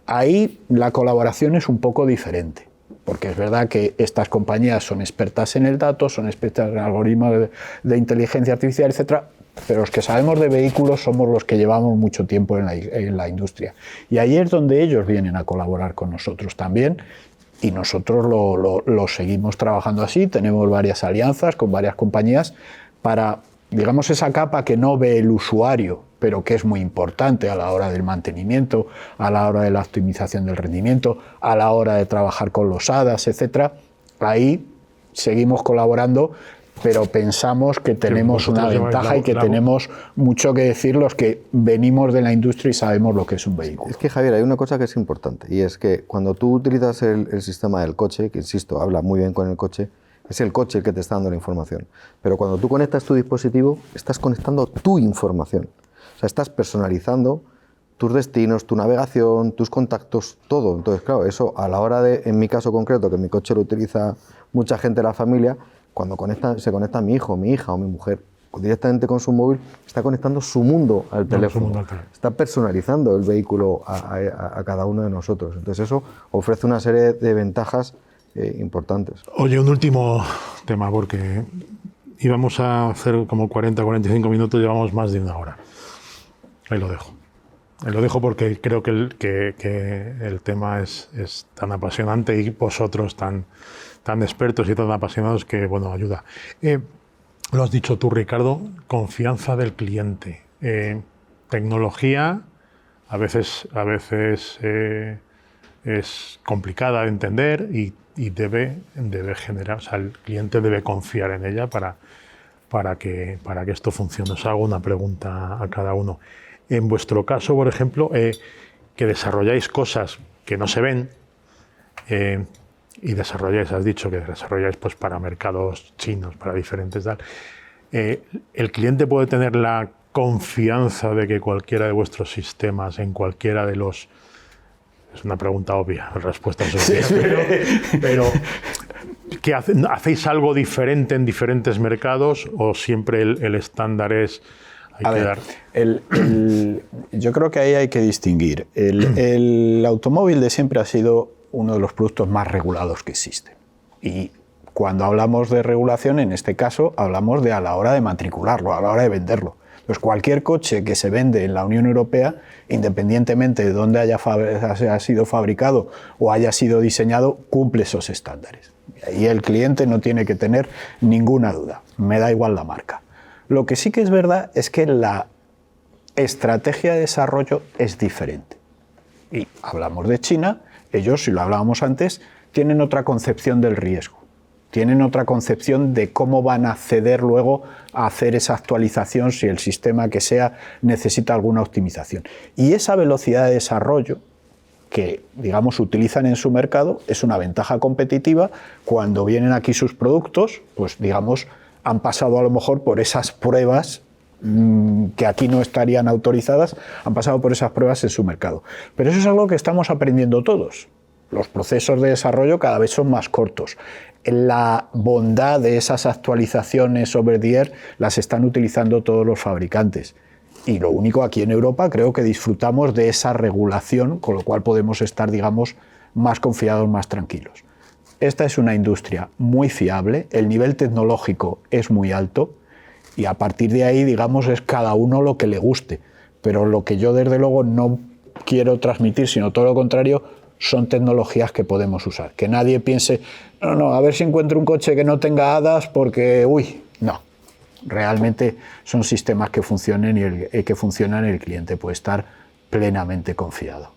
Ahí la colaboración es un poco diferente, porque es verdad que estas compañías son expertas en el dato, son expertas en algoritmos de inteligencia artificial, etcétera, pero los que sabemos de vehículos somos los que llevamos mucho tiempo en la industria. Y ahí es donde ellos vienen a colaborar con nosotros también, y nosotros lo seguimos trabajando así. Tenemos varias alianzas con varias compañías para, digamos, esa capa que no ve el usuario, pero que es muy importante a la hora del mantenimiento, a la hora de la optimización del rendimiento, a la hora de trabajar con los ADAS, etcétera. Ahí seguimos colaborando, pero pensamos que tenemos una ventaja y que tenemos mucho que decir los que venimos de la industria y sabemos lo que es un vehículo. Es que, Javier, hay una cosa que es importante, y es que cuando tú utilizas el sistema del coche, que insisto, habla muy bien con el coche, es el coche el que te está dando la información. Pero cuando tú conectas tu dispositivo, estás conectando tu información. O sea, estás personalizando tus destinos, tu navegación, tus contactos, todo. Entonces, claro, eso a la hora de, en mi caso concreto, que mi coche lo utiliza mucha gente de la familia, cuando se conecta mi hijo, mi hija o mi mujer directamente con su móvil, está conectando su mundo al teléfono. Está personalizando el vehículo a cada uno de nosotros. Entonces eso ofrece una serie de ventajas importantes. Oye, un último tema, porque íbamos a hacer como 40-45 minutos, llevamos más de una hora. Ahí lo dejo. Lo dejo porque creo que el tema es tan apasionante y vosotros tan expertos y tan apasionados que, bueno, ayuda. Lo has dicho tú, Ricardo, confianza del cliente. Tecnología a veces es complicada de entender y debe generar, o sea, el cliente debe confiar en ella para que esto funcione. Os hago una pregunta a cada uno. En vuestro caso, por ejemplo, que desarrolláis cosas que no se ven, y desarrolláis, has dicho que desarrolláis pues para mercados chinos, para diferentes tal. El cliente puede tener la confianza de que cualquiera de vuestros sistemas, en cualquiera de los... Es una pregunta obvia, la respuesta es obvia, sí. pero ¿que hacéis algo diferente en diferentes mercados o siempre el estándar es... yo creo que ahí hay que distinguir. El automóvil de siempre ha sido uno de los productos más regulados que existen. Y cuando hablamos de regulación, en este caso, hablamos de a la hora de matricularlo, a la hora de venderlo. Pues cualquier coche que se vende en la Unión Europea, independientemente de dónde haya sido fabricado o haya sido diseñado, cumple esos estándares. Y el cliente no tiene que tener ninguna duda, me da igual la marca. Lo que sí que es verdad es que la estrategia de desarrollo es diferente. Y hablamos de China, ellos, si lo hablábamos antes, tienen otra concepción del riesgo, tienen otra concepción de cómo van a acceder luego a hacer esa actualización si el sistema que sea necesita alguna optimización. Y esa velocidad de desarrollo que, digamos, utilizan en su mercado es una ventaja competitiva cuando vienen aquí sus productos, pues, digamos, han pasado a lo mejor por esas pruebas que aquí no estarían autorizadas, han pasado por esas pruebas en su mercado. Pero eso es algo que estamos aprendiendo todos. Los procesos de desarrollo cada vez son más cortos. La bondad de esas actualizaciones over the air las están utilizando todos los fabricantes. Y lo único, aquí en Europa creo que disfrutamos de esa regulación, con lo cual podemos estar, digamos, más confiados, más tranquilos. Esta es una industria muy fiable, el nivel tecnológico es muy alto y a partir de ahí, digamos, es cada uno lo que le guste. Pero lo que yo desde luego no quiero transmitir, sino todo lo contrario, son tecnologías que podemos usar. Que nadie piense, no, a ver si encuentro un coche que no tenga hadas porque, no. Realmente son sistemas que funcionen y el cliente puede estar plenamente confiado.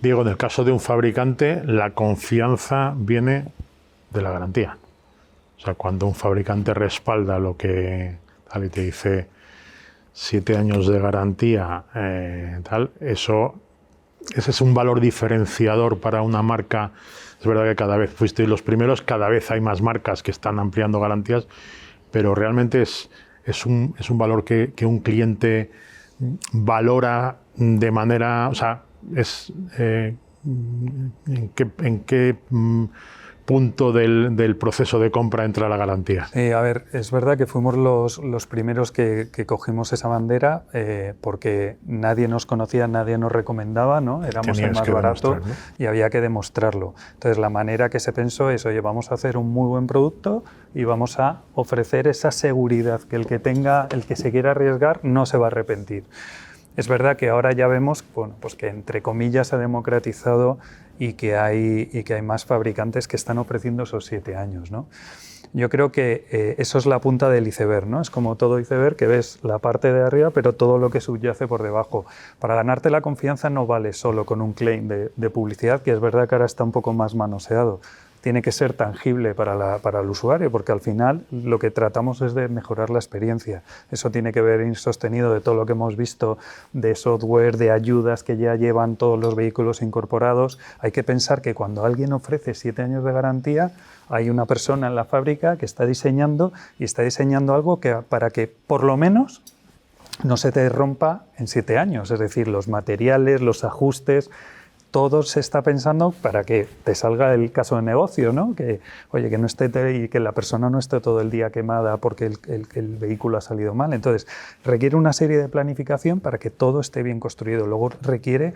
Diego, en el caso de un fabricante, la confianza viene de la garantía. O sea, cuando un fabricante respalda lo que tal y te dice 7 años de garantía, ese es un valor diferenciador para una marca. Es verdad que cada vez fuisteis los primeros, cada vez hay más marcas que están ampliando garantías, pero realmente es un valor que un cliente valora de manera, o sea, ¿en qué punto del proceso de compra entra la garantía? A ver, es verdad que fuimos los primeros que cogimos esa bandera porque nadie nos conocía, nadie nos recomendaba, ¿no? Éramos el más barato y había que demostrarlo. Entonces, la manera que se pensó es, oye, vamos a hacer un muy buen producto y vamos a ofrecer esa seguridad que el que se quiera arriesgar no se va a arrepentir. Es verdad que ahora ya vemos, bueno, pues que entre comillas se ha democratizado y que hay más fabricantes que están ofreciendo esos 7 años, ¿no? Yo creo que eso es la punta del iceberg, ¿no? Es como todo iceberg que ves la parte de arriba, pero todo lo que subyace por debajo. Para ganarte la confianza no vale solo con un claim de publicidad, que es verdad que ahora está un poco más manoseado. Tiene que ser tangible para el usuario, porque al final lo que tratamos es de mejorar la experiencia. Eso tiene que ver sostenido de todo lo que hemos visto de software, de ayudas que ya llevan todos los vehículos incorporados. Hay que pensar que cuando alguien ofrece 7 años de garantía, hay una persona en la fábrica que está diseñando algo para que por lo menos no se te rompa en 7 años. Es decir, los materiales, los ajustes, todo se está pensando para que te salga el caso de negocio, ¿no? Que, oye, que no esté y que la persona no esté todo el día quemada porque el vehículo ha salido mal. Entonces, requiere una serie de planificación para que todo esté bien construido. Luego requiere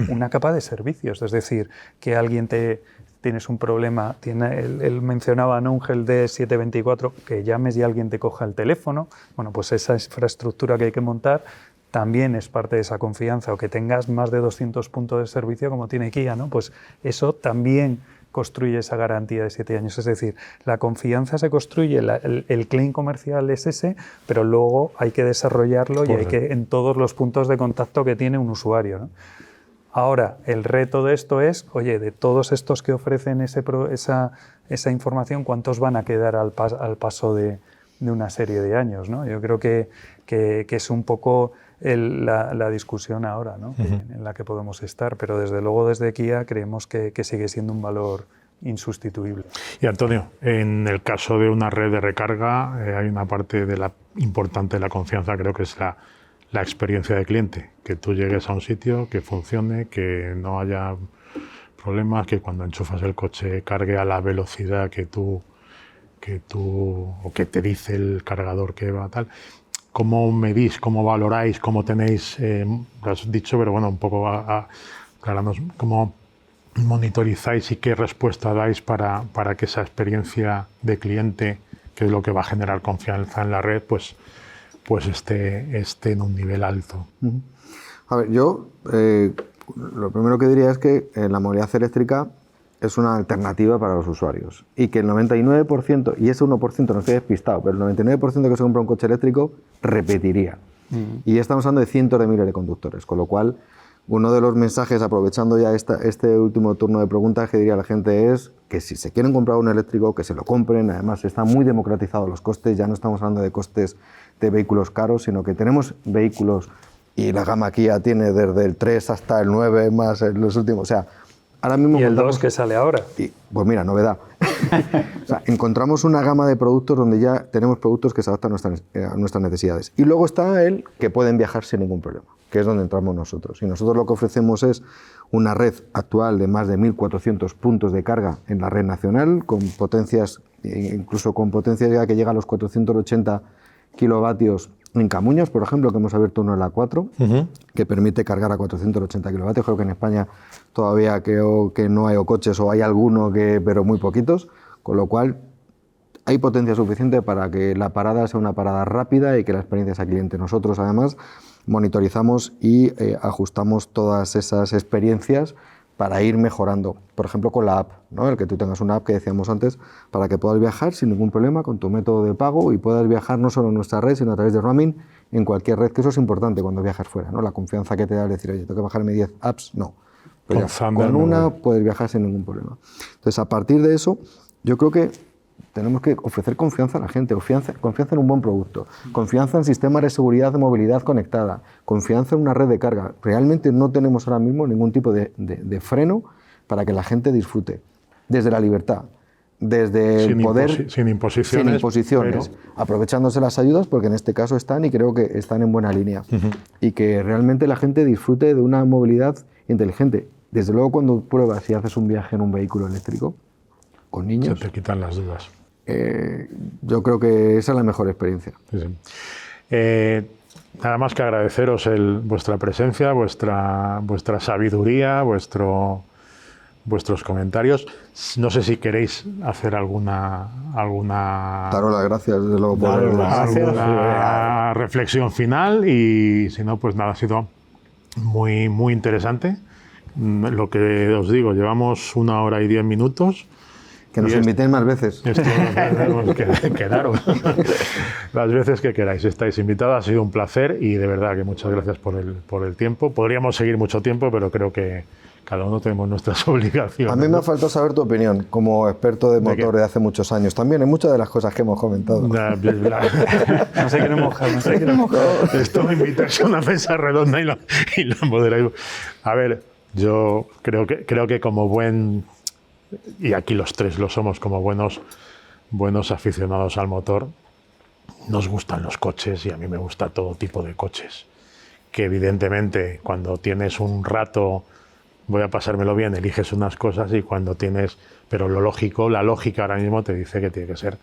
una capa de servicios, es decir, que alguien tienes un problema, él mencionaba, ¿no?, un GLD 724, que llames y alguien te coja el teléfono. Bueno, pues esa infraestructura que hay que montar también es parte de esa confianza, o que tengas más de 200 puntos de servicio como tiene Kia, ¿no? Pues eso también construye esa garantía de 7 años. Es decir, la confianza se construye, el claim comercial es ese, pero luego hay que desarrollarlo y hay que en todos los puntos de contacto que tiene un usuario, ¿no? Ahora, el reto de esto es, oye, de todos estos que ofrecen esa información, ¿cuántos van a quedar al paso de una serie de años, ¿no? Yo creo que es un poco la discusión ahora, ¿no? En la que podemos estar, pero desde luego desde Kia creemos que sigue siendo un valor insustituible. Y Antonio, en el caso de una red de recarga hay una parte importante de la confianza, creo que es la experiencia de cliente, que tú llegues a un sitio, que funcione, que no haya problemas, que cuando enchufas el coche cargue a la velocidad que te dice el cargador que va, tal. ¿Cómo medís, cómo valoráis, cómo tenéis, lo has dicho, pero bueno, un poco aclararnos, cómo monitorizáis y qué respuesta dais para que esa experiencia de cliente, que es lo que va a generar confianza en la red, pues esté en un nivel alto? A ver, yo lo primero que diría es que la movilidad eléctrica es una alternativa para los usuarios y que el 99%, y ese 1% no estoy despistado, pero el 99% que se compra un coche eléctrico repetiría. Y ya estamos hablando de cientos de miles de conductores, con lo cual uno de los mensajes, aprovechando ya este último turno de preguntas, que diría a la gente es que si se quieren comprar un eléctrico, que se lo compren. Además, están muy democratizados los costes, ya no estamos hablando de costes de vehículos caros, sino que tenemos vehículos, y la gama Kia tiene desde el 3 hasta el 9 más los últimos, o sea, ahora mismo... Y el 2 que sale ahora. Pues mira, novedad. O sea, encontramos una gama de productos donde ya tenemos productos que se adaptan a nuestras necesidades. Y luego está el que pueden viajar sin ningún problema, que es donde entramos nosotros. Y nosotros lo que ofrecemos es una red actual de más de 1.400 puntos de carga en la red nacional, con potencias, incluso con potencia ya que llega a los 480 kilovatios en Camuñas, por ejemplo, que hemos abierto uno en la 4, que permite cargar a 480 kilovatios. Creo que en España todavía creo que no hay coches, o hay alguno, pero muy poquitos, con lo cual hay potencia suficiente para que la parada sea una parada rápida y que la experiencia sea cliente. Nosotros, además, monitorizamos y ajustamos todas esas experiencias para ir mejorando, por ejemplo con la app, ¿no? El que tú tengas una app que decíamos antes, para que puedas viajar sin ningún problema con tu método de pago y puedas viajar no solo en nuestra red, sino a través de roaming en cualquier red, que eso es importante cuando viajas fuera, ¿no? La confianza que te da el decir, oye, tengo que bajarme 10 apps, no. Pero con una puedes viajar sin ningún problema. Entonces, a partir de eso, yo creo que tenemos que ofrecer confianza a la gente, confianza en un buen producto, confianza en sistemas de seguridad de movilidad conectada, confianza en una red de carga. Realmente no tenemos ahora mismo ningún tipo de freno para que la gente disfrute. Desde la libertad, desde el poder... Sin imposiciones. Pero... aprovechándose las ayudas, porque en este caso están y creo que están en buena línea. Y que realmente la gente disfrute de una movilidad inteligente. Desde luego, cuando pruebas y haces un viaje en un vehículo eléctrico con niños... Se te quitan las dudas. Yo creo que esa es la mejor experiencia. Nada más que agradeceros vuestra presencia, vuestra sabiduría, vuestros comentarios. No sé si queréis hacer alguna daros las gracias, desde luego, por alguna reflexión final, y si no, pues nada, ha sido muy, muy interesante. Lo que os digo, llevamos 1 hora y 10 minutos. Que nos invitéis más veces. Quedaros las veces que queráis. Estáis invitados, ha sido un placer y de verdad que muchas gracias por el tiempo. Podríamos seguir mucho tiempo, pero creo que cada uno tenemos nuestras obligaciones. A mí me ha faltado saber tu opinión como experto de motor de hace muchos años. También en muchas de las cosas que hemos comentado. No se quiere mojar. Esto me invitáis a una mesa redonda y la moderáis. A ver, yo creo que como buen... y aquí los tres lo somos, como buenos aficionados al motor, nos gustan los coches y a mí me gusta todo tipo de coches. Que evidentemente cuando tienes un rato, voy a pasármelo bien, eliges unas cosas, y cuando tienes... Pero lo lógico, la lógica ahora mismo te dice que tiene que ser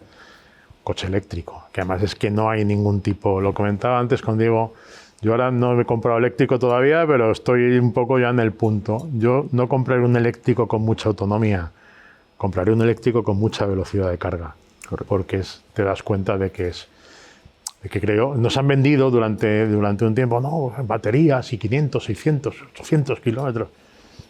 coche eléctrico. Que además es que no hay ningún tipo... Lo comentaba antes con Diego, yo ahora no me he comprado eléctrico todavía, pero estoy un poco ya en el punto. Yo no compraré un eléctrico con mucha autonomía. Compraré un eléctrico con mucha velocidad de carga, porque te das cuenta de que creo, nos han vendido durante un tiempo, no, baterías y 500, 600, 800 kilómetros.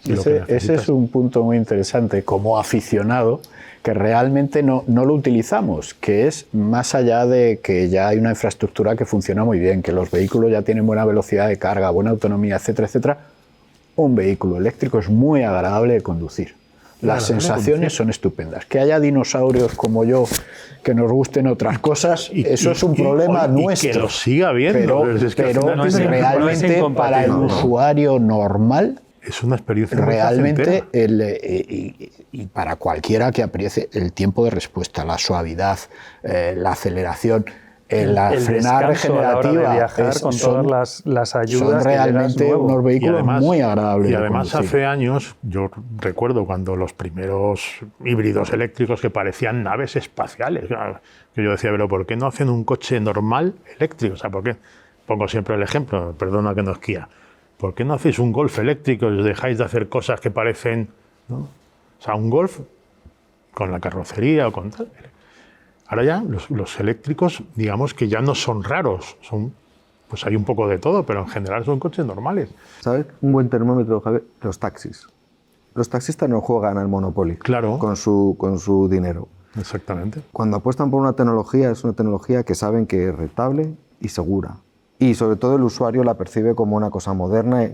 Ese es un punto muy interesante como aficionado, que realmente no lo utilizamos, que es más allá de que ya hay una infraestructura que funciona muy bien, que los vehículos ya tienen buena velocidad de carga, buena autonomía, etcétera, etcétera. Un vehículo eléctrico es muy agradable de conducir. Las sensaciones son estupendas. Que haya dinosaurios como yo que nos gusten otras cosas, eso es un problema nuestro. Y que lo siga viendo. Pero realmente para el usuario normal es una experiencia realmente y para cualquiera que aprecie el tiempo de respuesta, la suavidad, la aceleración, la frenada regenerativa, viajar con todas las ayudas. Son realmente unos vehículos muy agradables. Y además hace años, yo recuerdo cuando los primeros híbridos eléctricos que parecían naves espaciales, que yo decía, pero ¿por qué no hacen un coche normal eléctrico? O sea, ¿por qué? Pongo siempre el ejemplo, perdona que no es Kia. ¿Por qué no hacéis un Golf eléctrico y os dejáis de hacer cosas que parecen, ¿no? O sea, un Golf con la carrocería o con tal. Ahora ya los eléctricos, digamos que ya no son raros, pues hay un poco de todo, pero en general son coches normales. ¿Sabes? Un buen termómetro, Javier, los taxis. los taxistas no juegan al Monopoly Claro. con su dinero. Exactamente. Cuando apuestan por una tecnología, es una tecnología que saben que es rentable y segura. Y sobre todo el usuario la percibe como una cosa moderna.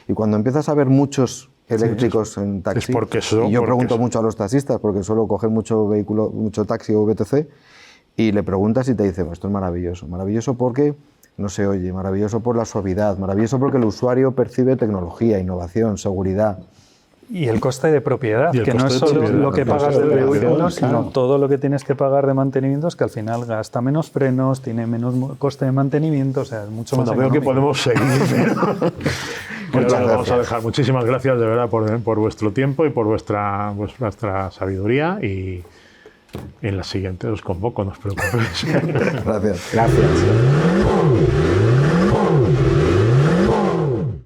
Y cuando empiezas a ver muchos eléctricos en taxi, es porque eso- y yo porque pregunto eso- mucho a los taxistas, porque suelo coger mucho vehículo, mucho taxi o VTC, y le preguntas y te dice, pues esto es maravilloso. Maravilloso porque no se oye, maravilloso por la suavidad, maravilloso porque el usuario percibe tecnología, innovación, seguridad. Y el coste de propiedad, Y el que no coste es de solo propiedad, lo que el coste pagas de del propiedad, vehículo, sino claro. todo lo que tienes que pagar de mantenimiento, es que al final gasta menos frenos, tiene menos coste de mantenimiento, o sea, es mucho más Bueno, veo que económico. podemos seguir. Pero Muchas lo vamos a gracias. dejar. Muchísimas gracias de verdad por vuestro tiempo y por vuestra sabiduría. Y en la siguiente os convoco, no os preocupéis. Gracias. Gracias.